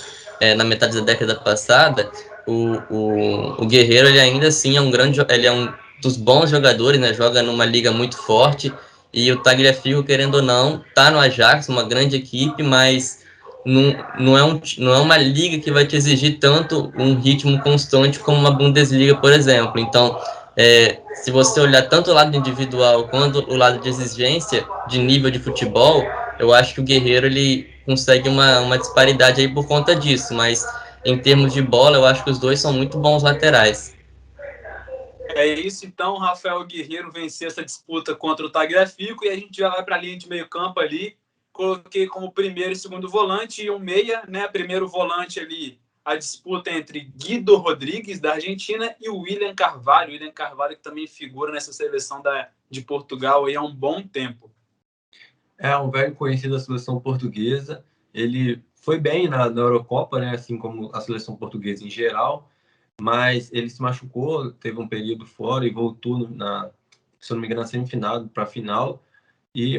na metade da década passada, o Guerreiro ele ainda assim ele é um dos bons jogadores, né? Joga numa liga muito forte. E o Tagliafico, querendo ou não, tá no Ajax, uma grande equipe, mas não é uma liga que vai te exigir tanto um ritmo constante como uma Bundesliga, por exemplo. Então, se você olhar tanto o lado individual quanto o lado de exigência de nível de futebol, eu acho que o Guerreiro ele consegue uma disparidade aí por conta disso, mas em termos de bola, eu acho que os 2 são muito bons laterais. É isso, então, Rafael Guerreiro venceu essa disputa contra o Tagliafico e a gente já vai para a linha de meio campo ali. Coloquei como primeiro e segundo volante e um meia, né? Primeiro volante ali, a disputa entre Guido Rodrigues, da Argentina, e o William Carvalho. William Carvalho que também figura nessa seleção de Portugal aí há um bom tempo. É um velho conhecido da seleção portuguesa. Ele foi bem na Eurocopa, né? Assim como a seleção portuguesa em geral, mas ele se machucou, teve um período fora e voltou se eu não me engano, na semifinal para a final.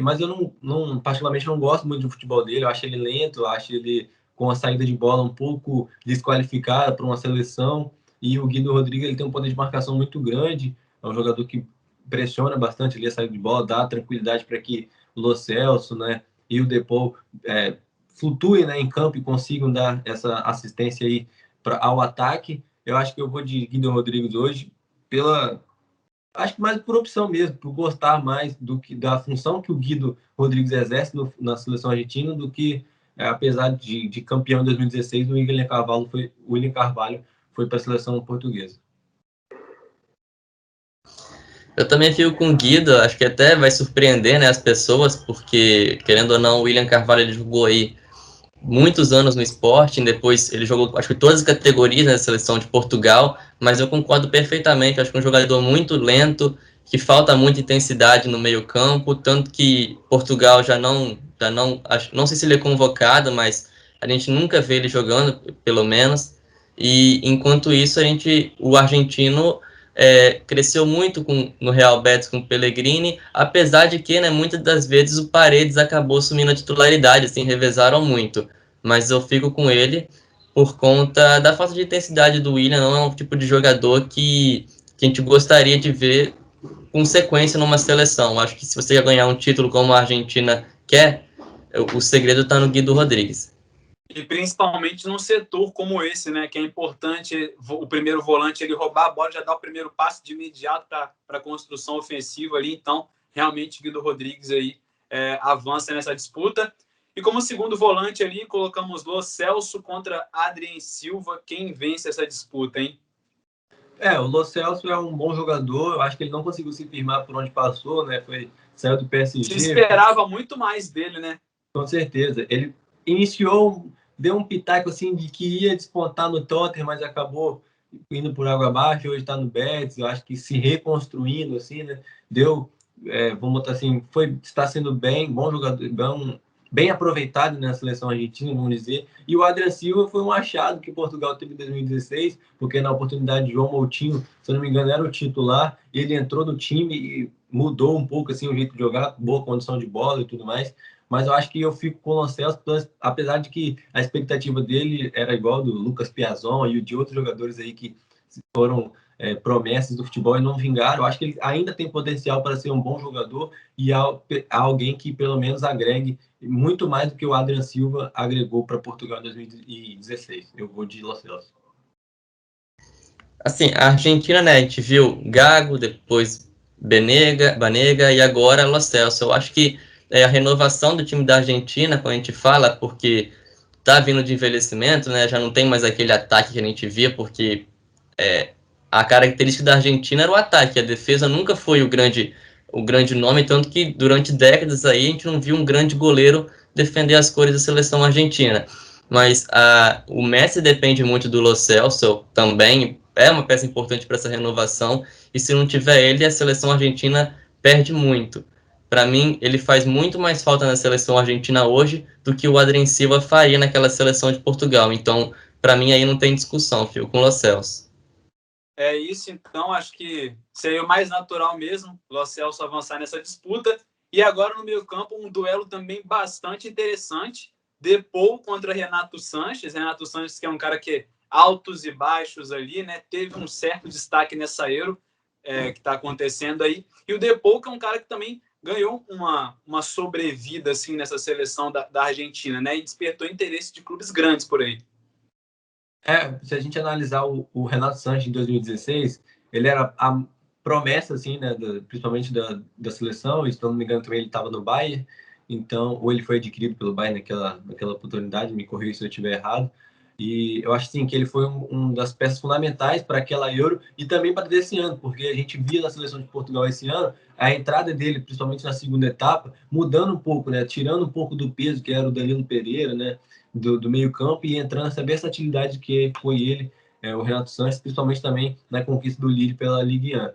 Mas eu particularmente não gosto muito do futebol dele. Eu acho ele lento, eu acho ele com a saída de bola um pouco desqualificada para uma seleção. E o Guido Rodrigues ele tem um poder de marcação muito grande. É um jogador que pressiona bastante ali a saída de bola, dá tranquilidade para que o Lo Celso, né, e o Depou flutuem, né, em campo e consigam dar essa assistência aí ao ataque. Eu acho que eu vou de Guido Rodrigues hoje acho que mais por opção mesmo, por gostar mais da função que o Guido Rodrigues exerce na seleção argentina do que, apesar de campeão em 2016, o William Carvalho foi para a seleção portuguesa. Eu também fico com o Guido, acho que até vai surpreender, né, as pessoas, porque, querendo ou não, o William Carvalho ele jogou aí muitos anos no Sporting, depois ele jogou, acho que todas as categorias na seleção de Portugal, mas eu concordo perfeitamente, acho que é um jogador muito lento, que falta muita intensidade no meio-campo, tanto que Portugal já não sei se ele é convocado, mas a gente nunca vê ele jogando, pelo menos. E enquanto isso, o argentino cresceu muito no Real Betis com o Pellegrini, apesar de que, né, muitas das vezes o Paredes acabou assumindo a titularidade, assim, revezaram muito. Mas eu fico com ele por conta da falta de intensidade do Willian. Não é um tipo de jogador que a gente gostaria de ver com sequência numa seleção. Acho que se você quer ganhar um título como a Argentina quer, o segredo está no Guido Rodrigues. E principalmente num setor como esse, né, que é importante o primeiro volante ele roubar a bola, já dar o primeiro passo de imediato para a construção ofensiva ali. Então, realmente, Guido Rodrigues aí avança nessa disputa. E como segundo volante ali, colocamos Lo Celso contra Adrien Silva. Quem vence essa disputa, hein? O Lo Celso é um bom jogador. Eu acho que ele não conseguiu se firmar por onde passou, né? Saiu do PSG. Se esperava muito mais dele, né? Com certeza. Ele iniciou, deu um pitaco assim de que ia despontar no Tottenham, mas acabou indo por água abaixo. Hoje está no Betis. Eu acho que se reconstruindo assim, né? Vamos botar assim, está sendo bom jogador, bem aproveitado na seleção argentina, vamos dizer. E o Adrien Silva foi um achado que Portugal teve em 2016, porque na oportunidade de João Moutinho, se eu não me engano, era o titular, e ele entrou no time e mudou um pouco assim, o jeito de jogar, boa condição de bola e tudo mais. Mas eu acho que eu fico com o Lo Celso, apesar de que a expectativa dele era igual do Lucas Piazon e de outros jogadores aí que foram promessas do futebol e não vingaram. Eu acho que ele ainda tem potencial para ser um bom jogador e alguém que pelo menos agregue muito mais do que o Adrien Silva agregou para Portugal em 2016. Eu vou de Lo Celso. Assim, a Argentina, né, a gente viu Gago, depois Banega e agora Lo Celso. Eu acho que a renovação do time da Argentina, quando a gente fala, porque tá vindo de envelhecimento, né, já não tem mais aquele ataque que a gente via, porque a característica da Argentina era o ataque, a defesa nunca foi o grande nome, tanto que durante décadas aí a gente não viu um grande goleiro defender as cores da seleção argentina. Mas o Messi depende muito do Lo Celso, também é uma peça importante para essa renovação, e se não tiver ele, a seleção argentina perde muito. Para mim, ele faz muito mais falta na seleção argentina hoje do que o Adrien Silva faria naquela seleção de Portugal. Então, para mim, aí não tem discussão, fico com o Lo Celso. É isso, então, acho que seria o mais natural mesmo, o Lo Celso avançar nessa disputa. E agora no meio campo, um duelo também bastante interessante, Depou contra Renato Sanches. Renato Sanches, que é um cara que altos e baixos ali, né? Teve um certo destaque nessa Euro que está acontecendo aí. E o Depou, que é um cara que também ganhou uma sobrevida assim, nessa seleção da Argentina, né? E despertou interesse de clubes grandes por aí. Se a gente analisar o Renato Sanches em 2016, ele era a promessa, assim, né, principalmente da seleção, e se não me engano também ele estava no Bayern, então, ou ele foi adquirido pelo Bayern naquela oportunidade, me corrija se eu estiver errado, e eu acho, sim, que ele foi uma das peças fundamentais para aquela Euro e também para desse ano, porque a gente via na seleção de Portugal esse ano a entrada dele, principalmente na segunda etapa, mudando um pouco, né, tirando um pouco do peso que era o Danilo Pereira, né, do meio campo e entrando essa versatilidade que foi ele, o Renato Sanches, principalmente também na conquista do Lille pela Ligue 1.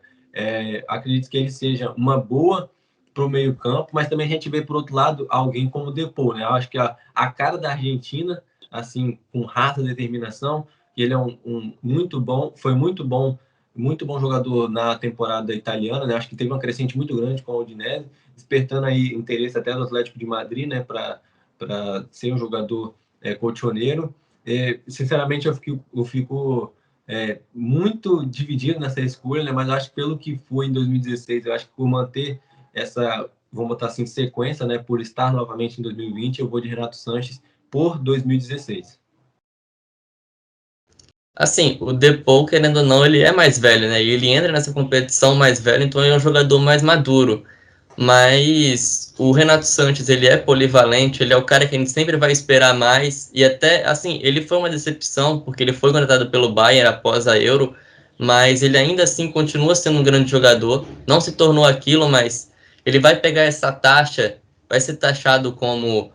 Acredito que ele seja uma boa para o meio campo, mas também a gente vê, por outro lado, alguém como o Depou, né? Eu acho que a cara da Argentina, assim, com raça, determinação, ele é foi muito bom jogador na temporada italiana, né? Acho que teve uma crescente muito grande com a Udinese, despertando aí interesse até do Atlético de Madrid, né? Para ser um jogador colchoneiro. Sinceramente, eu fico muito dividido nessa escolha, né? Mas eu acho que pelo que foi em 2016, eu acho que por manter essa, vamos botar assim, sequência, né? Por estar novamente em 2020, eu vou de Renato Sanches por 2016. Assim, o Depou, querendo ou não, ele é mais velho, né? E ele entra nessa competição mais velho, então ele é um jogador mais maduro. Mas o Renato Sanches, ele é polivalente, ele é o cara que a gente sempre vai esperar mais, e até, assim, ele foi uma decepção, porque ele foi contratado pelo Bayern após a Euro, mas ele ainda assim continua sendo um grande jogador, não se tornou aquilo, mas ele vai pegar essa taxa, vai ser taxado como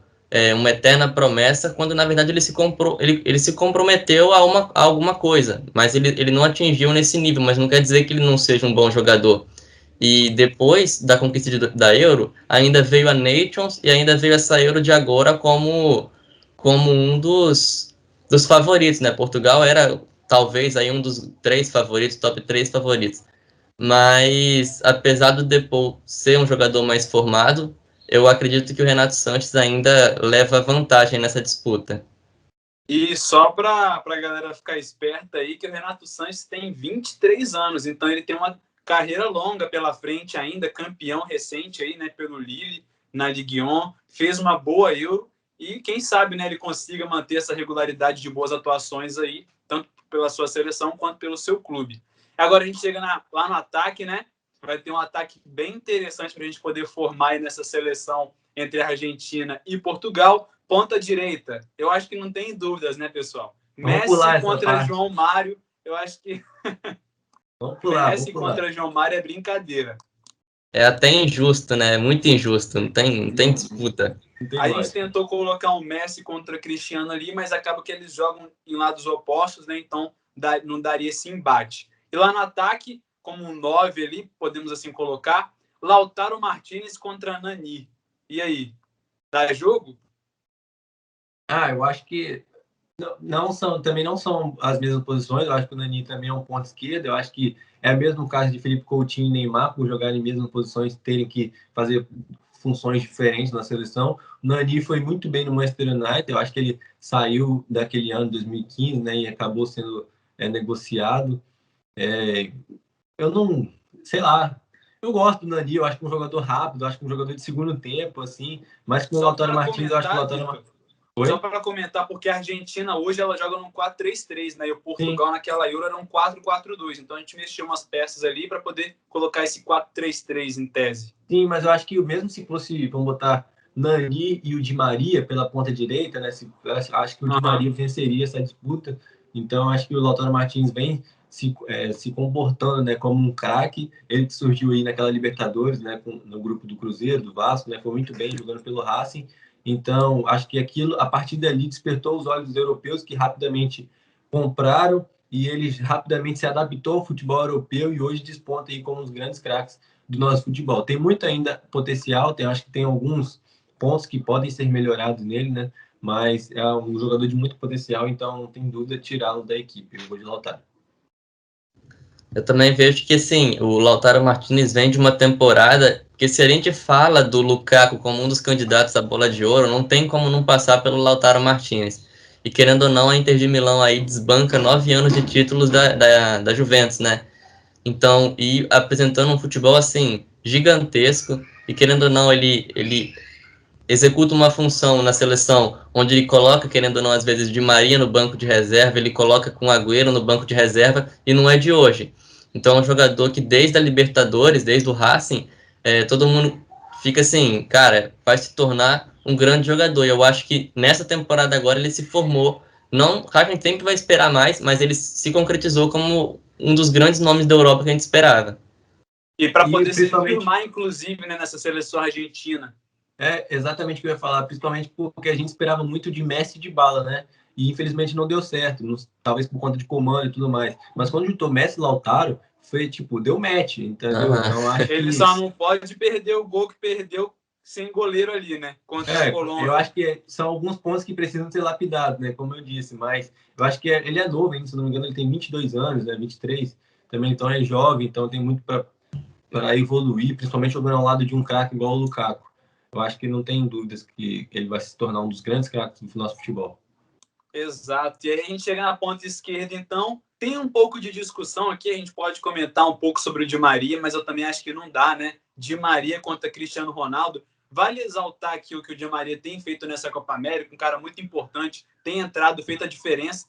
uma eterna promessa, quando na verdade ele se comprometeu a alguma coisa, mas ele não atingiu nesse nível, mas não quer dizer que ele não seja um bom jogador. E depois da conquista da Euro, ainda veio a Nations e ainda veio essa Euro de agora como um dos favoritos, né? Portugal era talvez aí um dos 3 favoritos, top 3 favoritos. Mas apesar do Depou ser um jogador mais formado, eu acredito que o Renato Sanches ainda leva vantagem nessa disputa. E só para a galera ficar esperta aí, que o Renato Sanches tem 23 anos, então ele tem uma carreira longa pela frente ainda, campeão recente aí, né, pelo Lille, na Ligue 1, fez uma boa Euro, e quem sabe, né, ele consiga manter essa regularidade de boas atuações aí, tanto pela sua seleção quanto pelo seu clube. Agora a gente chega lá no ataque, né, vai ter um ataque bem interessante para a gente poder formar aí nessa seleção entre a Argentina e Portugal. Ponta direita, eu acho que não tem dúvidas, né, pessoal? Messi contra João Mário, eu acho que Messi contra João Mário é brincadeira. É até injusto, né? Muito injusto, não tem disputa. A gente tentou colocar um Messi contra Cristiano ali, mas acaba que eles jogam em lados opostos, né? Então não daria esse embate. E lá no ataque, como um 9 ali, podemos assim colocar, Lautaro Martinez contra Nani. E aí, dá jogo? Eu acho que também não são as mesmas posições. Eu acho que o Nani também é um ponto esquerdo. Eu acho que é o mesmo caso de Felipe Coutinho e Neymar, por jogarem em mesmas posições, terem que fazer funções diferentes na seleção. O Nani foi muito bem no Manchester United. Eu acho que ele saiu daquele ano, 2015, né, e acabou sendo negociado. Eu não, sei lá. Eu gosto do Nani. Eu acho que é um jogador rápido. Eu acho que é um jogador de segundo tempo, assim. Mas com o Lautaro Martins, eu acho que o Lautaro... Só para comentar, porque a Argentina hoje ela joga num 4-3-3, né? E o Portugal naquela Euro era um 4-4-2. Então a gente mexeu umas peças ali para poder colocar esse 4-3-3 em tese. Sim, mas eu acho que mesmo se fosse, vamos botar Nani e o Di Maria pela ponta direita, né? Acho que o Di Maria venceria essa disputa. Então acho que o Lautaro Martins vem se comportando, né, como um craque. Ele que surgiu aí naquela Libertadores, né, no grupo do Cruzeiro, do Vasco, né? Foi muito bem jogando pelo Racing. Então, acho que aquilo, a partir dali, despertou os olhos dos europeus, que rapidamente compraram, e ele rapidamente se adaptou ao futebol europeu e hoje desponta aí como um dos grandes craques do nosso futebol. Tem muito ainda potencial, acho que tem alguns pontos que podem ser melhorados nele, né? Mas é um jogador de muito potencial, então não tem dúvida tirá-lo da equipe. Eu vou de Lautaro. Eu também vejo que, assim, o Lautaro Martinez vem de uma temporada que, se a gente fala do Lukaku como um dos candidatos à bola de ouro, não tem como não passar pelo Lautaro Martinez. E, querendo ou não, a Inter de Milão aí desbanca 9 anos de títulos da Juventus, né? Então, e apresentando um futebol, assim, gigantesco, e querendo ou não, ele executa uma função na seleção onde ele coloca, querendo ou não, às vezes, Di Maria no banco de reserva, ele coloca com Agüero no banco de reserva, e não é de hoje. Então é um jogador que desde a Libertadores, desde o Racing, todo mundo fica assim, cara, vai se tornar um grande jogador. E eu acho que nessa temporada agora ele se formou. Não, a gente sempre vai esperar mais, mas ele se concretizou como um dos grandes nomes da Europa que a gente esperava. E para poder se firmar, inclusive, né, nessa seleção argentina. É exatamente o que eu ia falar, principalmente porque a gente esperava muito de Messi e de Bala, né? E infelizmente não deu certo, talvez por conta de comando e tudo mais. Mas quando juntou Messi e Lautaro, foi tipo, deu match, entendeu? Então acho que ele só não pode perder o gol que perdeu sem goleiro ali, né? Contra a Colômbia. Eu acho que são alguns pontos que precisam ser lapidados, né? Como eu disse, mas eu acho que ele é novo ainda, se não me engano, ele tem 22 anos, né? 23 também, então é jovem, então tem muito para evoluir, principalmente jogando ao lado de um craque igual o Lukaku. Eu acho que não tem dúvidas que ele vai se tornar um dos grandes craques do nosso futebol. Exato. E aí a gente chega na ponta esquerda, então, tem um pouco de discussão aqui, a gente pode comentar um pouco sobre o Di Maria, mas eu também acho que não dá, né? Di Maria contra Cristiano Ronaldo. Vale exaltar aqui o que o Di Maria tem feito nessa Copa América, um cara muito importante, tem entrado, feito a diferença.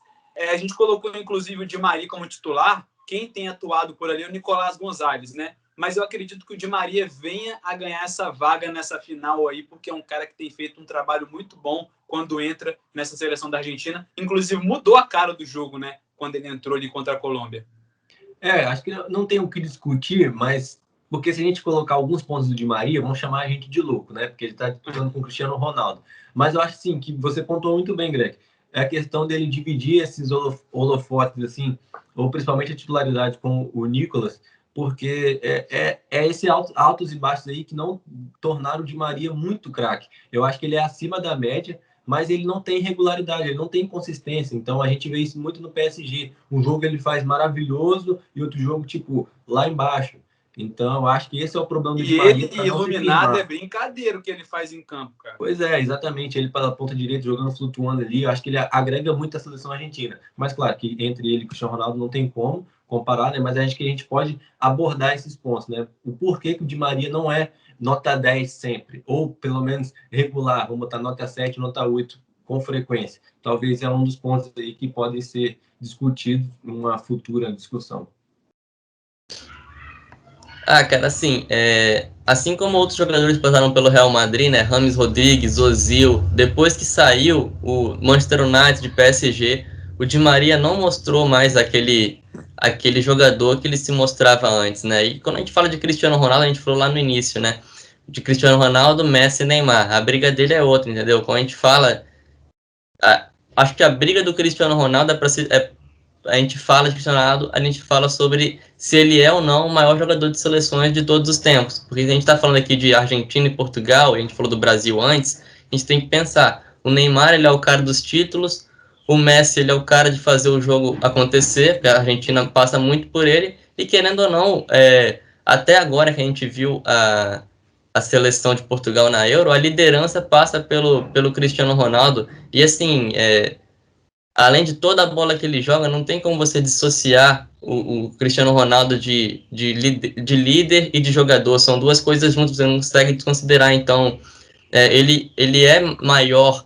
A gente colocou, inclusive, o Di Maria como titular. Quem tem atuado por ali é o Nicolás Gonzalez, né? Mas eu acredito que o Di Maria venha a ganhar essa vaga nessa final aí, porque é um cara que tem feito um trabalho muito bom quando entra nessa seleção da Argentina. Inclusive, mudou a cara do jogo, né? Quando ele entrou ali contra a Colômbia. Acho que não tem o que discutir, mas porque se a gente colocar alguns pontos do Di Maria, vão chamar a gente de louco, né? Porque ele está disputando com o Cristiano Ronaldo. Mas eu acho, sim, que você pontuou muito bem, Greg. É a questão dele dividir esses holofotes, assim, ou principalmente a titularidade com o Nicolas, porque esse altos e baixos aí que não tornaram o Di Maria muito craque. Eu acho que ele é acima da média, mas ele não tem regularidade, ele não tem consistência. Então a gente vê isso muito no PSG. Um jogo ele faz maravilhoso e outro jogo, tipo, lá embaixo. Então eu acho que esse é o problema do Di Maria. E ele iluminado é brincadeira o que ele faz em campo, cara. Pois é, exatamente. Ele pela ponta direita, jogando, flutuando ali. Eu acho que ele agrega muito a seleção argentina. Mas claro que entre ele e o Cristiano Ronaldo não tem como comparar, né? Mas acho que a gente pode abordar esses pontos, né? O porquê que o Di Maria não é nota 10 sempre, ou pelo menos regular, vamos botar nota 7, nota 8 com frequência. Talvez é um dos pontos aí que podem ser discutidos numa futura discussão. Cara, assim como outros jogadores passaram pelo Real Madrid, né, James Rodrigues, Ozil, depois que saiu o Manchester United de PSG, o Di Maria não mostrou mais aquele jogador que ele se mostrava antes, né, e quando a gente fala de Cristiano Ronaldo, a gente falou lá no início, né, de Cristiano Ronaldo, Messi e Neymar, a briga dele é outra, entendeu? Quando a gente fala, acho que a briga do Cristiano Ronaldo a gente fala de Cristiano Ronaldo, a gente fala sobre se ele é ou não o maior jogador de seleções de todos os tempos. Porque a gente está falando aqui de Argentina e Portugal, a gente falou do Brasil antes, a gente tem que pensar, o Neymar ele é o cara dos títulos, o Messi ele é o cara de fazer o jogo acontecer, porque a Argentina passa muito por ele, e querendo ou não, até agora que a gente viu a seleção de Portugal na Euro, a liderança passa pelo Cristiano Ronaldo, e assim, além de toda a bola que ele joga, não tem como você dissociar o Cristiano Ronaldo de líder e de jogador. São duas coisas juntas, você não consegue desconsiderar. Então, ele é maior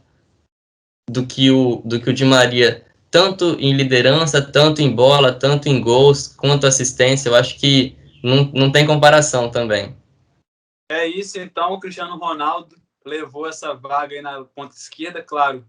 do que o Di Maria, tanto em liderança, tanto em bola, tanto em gols, quanto assistência. Eu acho que não tem comparação também. É isso, então, o Cristiano Ronaldo levou essa vaga aí na ponta esquerda, claro,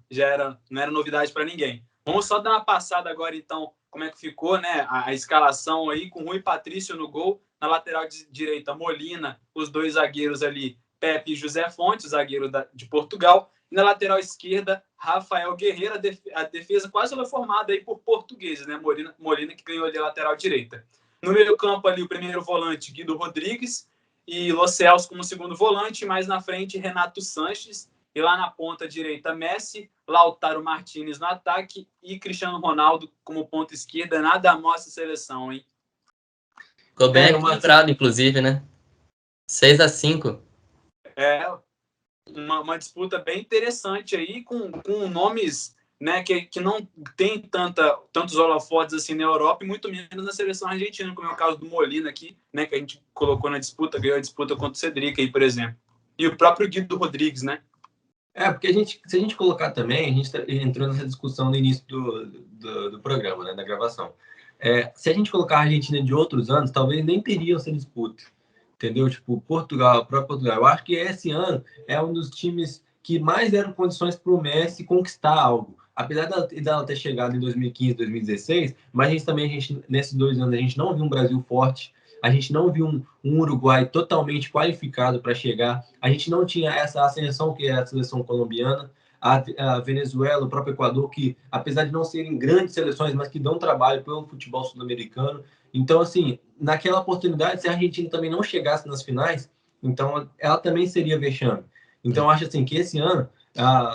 não era novidade para ninguém. Vamos só dar uma passada agora, então, como é que ficou, né? A escalação aí, com Rui Patrício no gol, na lateral direita, Molina, os dois zagueiros ali, Pepe e José Fontes, zagueiro de Portugal, e na lateral esquerda, Rafael Guerreiro, a defesa quase foi formada aí por portugueses, né? Molina que ganhou ali a lateral direita. No meio campo ali, o primeiro volante, Guido Rodrigues, e Lo Celso como segundo volante, mais na frente, Renato Sanches, e lá na ponta direita, Messi, Lautaro Martinez no ataque e Cristiano Ronaldo como ponta esquerda. Nada mostra a seleção, hein? Ficou bem equilibrado, inclusive, né? 6-5. Uma disputa bem interessante aí, com nomes, né, que não tem tantos holofotes assim na Europa e muito menos na seleção argentina, como é o caso do Molina aqui, né, que a gente colocou na disputa, ganhou a disputa contra o Cedric aí, por exemplo. E o próprio Guido Rodrigues, né? Porque se a gente colocar também, a gente entrou nessa discussão no início do programa, né, da gravação. Se a gente colocar a Argentina de outros anos, talvez nem teriam essa disputa, entendeu? Tipo, Portugal, o próprio Portugal. Eu acho que esse ano é um dos times que mais deram condições para o Messi conquistar algo. Apesar dela ter chegado em 2015, 2016, mas nesses 2 anos a gente não viu um Brasil forte, a gente não viu um Uruguai totalmente qualificado para chegar, a gente não tinha essa seleção que é a seleção colombiana, a Venezuela, o próprio Equador, que apesar de não serem grandes seleções, mas que dão trabalho pelo futebol sul-americano. Então, assim, naquela oportunidade, se a Argentina também não chegasse nas finais, então ela também seria vexame. Então, eu acho assim, que esse ano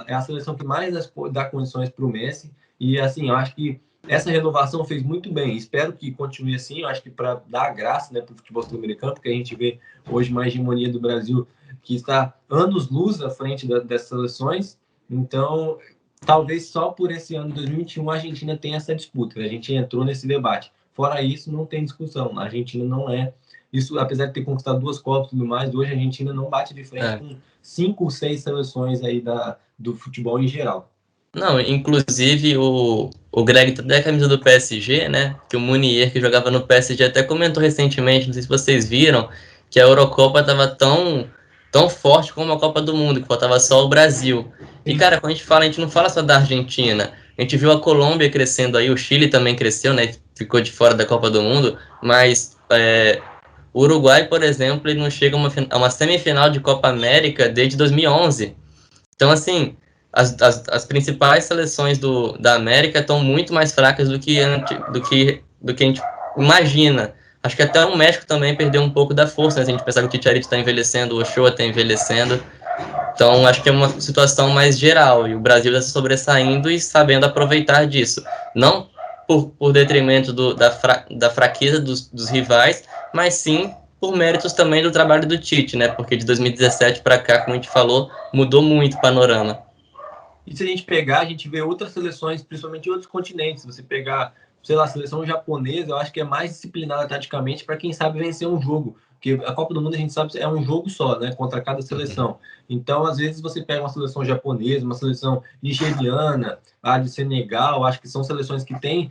é a seleção que mais dá condições para o Messi, e assim, eu acho que essa renovação fez muito bem. Espero que continue assim. Eu acho que para dar graça, né, para o futebol sul-americano, porque a gente vê hoje uma hegemonia do Brasil que está anos-luz à frente dessas seleções. Então, talvez só por esse ano de 2021 a Argentina tenha essa disputa. A gente entrou nesse debate. Fora isso, não tem discussão. A Argentina não é... Isso, apesar de ter conquistado 2 Copas e tudo mais, hoje a Argentina não bate de frente com 5 ou 6 seleções aí do futebol em geral. Não, inclusive o Greg tá até a camisa do PSG, né? Que o Munier, que jogava no PSG, até comentou recentemente, não sei se vocês viram, que a Eurocopa tava tão forte como a Copa do Mundo, que faltava só o Brasil. E, cara, quando a gente fala, a gente não fala só da Argentina. A gente viu a Colômbia crescendo aí, o Chile também cresceu, né? Ficou de fora da Copa do Mundo, mas o Uruguai, por exemplo, ele não chega a uma semifinal de Copa América desde 2011. Então, assim, as principais seleções da América estão muito mais fracas do que a gente imagina. Acho que até o México também perdeu um pouco da força, né? Se a gente pensar que o Tite está envelhecendo, o Ochoa está envelhecendo. Então, acho que é uma situação mais geral, e o Brasil está se sobressaindo e sabendo aproveitar disso. Não por detrimento da fraqueza dos rivais, mas sim por méritos também do trabalho do Tite, né? Porque de 2017 para cá, como a gente falou, mudou muito o panorama. E se a gente pegar, a gente vê outras seleções, principalmente em outros continentes. Se você pegar, sei lá, a seleção japonesa, eu acho que é mais disciplinada taticamente para quem sabe vencer um jogo. Porque a Copa do Mundo, a gente sabe, é um jogo só, né? Contra cada seleção. Então, às vezes, você pega uma seleção japonesa, uma seleção nigeriana, a de Senegal, acho que são seleções que têm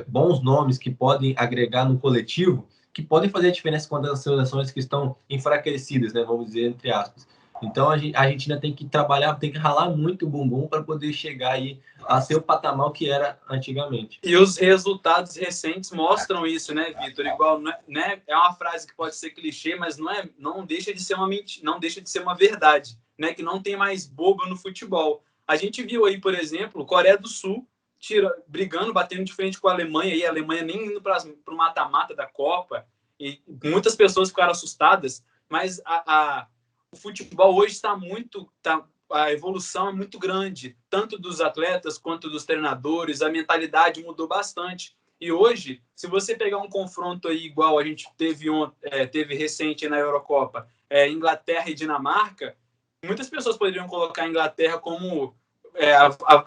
bons nomes, que podem agregar no coletivo, que podem fazer a diferença contra as seleções que estão enfraquecidas, né? Vamos dizer, entre aspas. Então, a Argentina tem que trabalhar, tem que ralar muito o bumbum para poder chegar aí a ser o patamar que era antigamente. E os resultados recentes mostram isso, né, Vitor? Igual, né? É uma frase que pode ser clichê, mas não deixa de ser uma mentira, não deixa de ser uma verdade, né? Que não tem mais bobo no futebol. A gente viu aí, por exemplo, Coreia do Sul brigando, batendo de frente com a Alemanha, e a Alemanha nem indo para o mata-mata da Copa, e muitas pessoas ficaram assustadas, mas o futebol hoje a evolução é muito grande, tanto dos atletas quanto dos treinadores, a mentalidade mudou bastante. E hoje, se você pegar um confronto aí igual a gente teve recente na Eurocopa, Inglaterra e Dinamarca, muitas pessoas poderiam colocar a Inglaterra como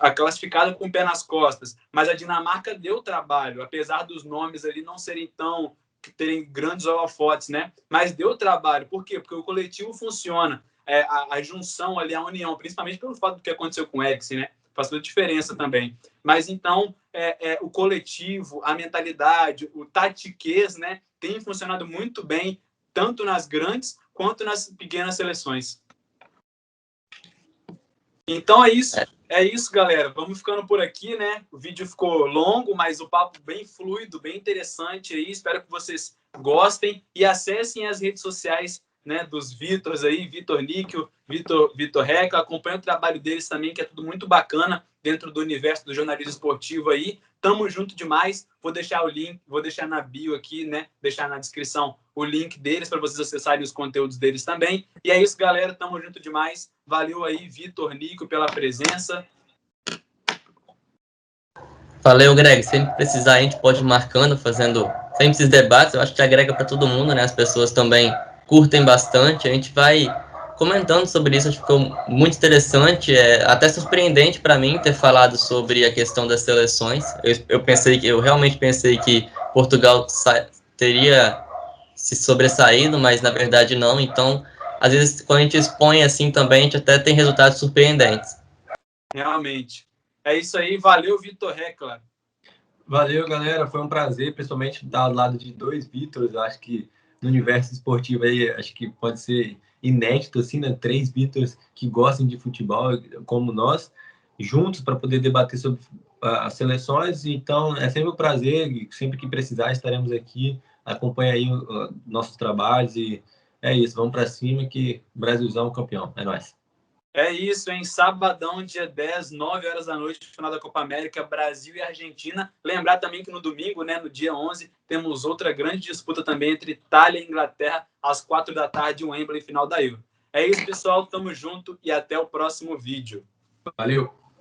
a classificada com o pé nas costas, mas a Dinamarca deu trabalho, apesar dos nomes ali não serem terem grandes holofotes, né? Mas deu trabalho. Por quê? Porque o coletivo funciona. A junção ali, a união, principalmente pelo fato do que aconteceu com o Eriksen, né? Faz toda a diferença também. Mas então, o coletivo, a mentalidade, o tatiquez, né? Tem funcionado muito bem, tanto nas grandes quanto nas pequenas seleções. Então é isso. É isso, galera. Vamos ficando por aqui, né? O vídeo ficou longo, mas o papo bem fluido, bem interessante aí. Espero que vocês gostem e acessem as redes sociais, né, dos Vitors aí, Vitor Níquel, Vitor Hecla. Acompanhe o trabalho deles também, que é tudo muito bacana dentro do universo do jornalismo esportivo aí. Tamo junto demais. Vou deixar o link, vou deixar na bio aqui, né? Deixar na descrição o link deles para vocês acessarem os conteúdos deles também. E é isso, galera. Tamo junto demais. Valeu aí, Vitor Níquel, pela presença. Valeu, Greg. Sempre precisar, a gente pode ir marcando, fazendo sempre esses debates. Eu acho que agrega para todo mundo, né? As pessoas também curtem bastante. A gente vai comentando sobre isso. Acho que ficou muito interessante. Até surpreendente para mim ter falado sobre a questão das seleções. Eu realmente pensei que Portugal teria se sobressaído, mas na verdade não. Então, às vezes, quando a gente expõe assim também, a gente até tem resultados surpreendentes. Realmente. É isso aí. Valeu, Vitor Hecla. Valeu, galera. Foi um prazer, principalmente estar ao lado de dois Vitors. Eu acho que no universo esportivo aí, acho que pode ser inédito, assim, né? 3 Vitors que gostam de futebol, como nós, juntos para poder debater sobre as seleções. Então, é sempre um prazer. Sempre que precisar, estaremos aqui. Acompanhe aí nossos trabalhos e é isso. Vamos para cima que o Brasilzão é campeão. É nóis. É isso, hein? Sabadão, dia 10, 9 horas da noite, final da Copa América, Brasil e Argentina. Lembrar também que no domingo, né, no dia 11, temos outra grande disputa também entre Itália e Inglaterra, às 4 da tarde, o Wembley, final da Euro. É isso, pessoal. Tamo junto e até o próximo vídeo. Valeu!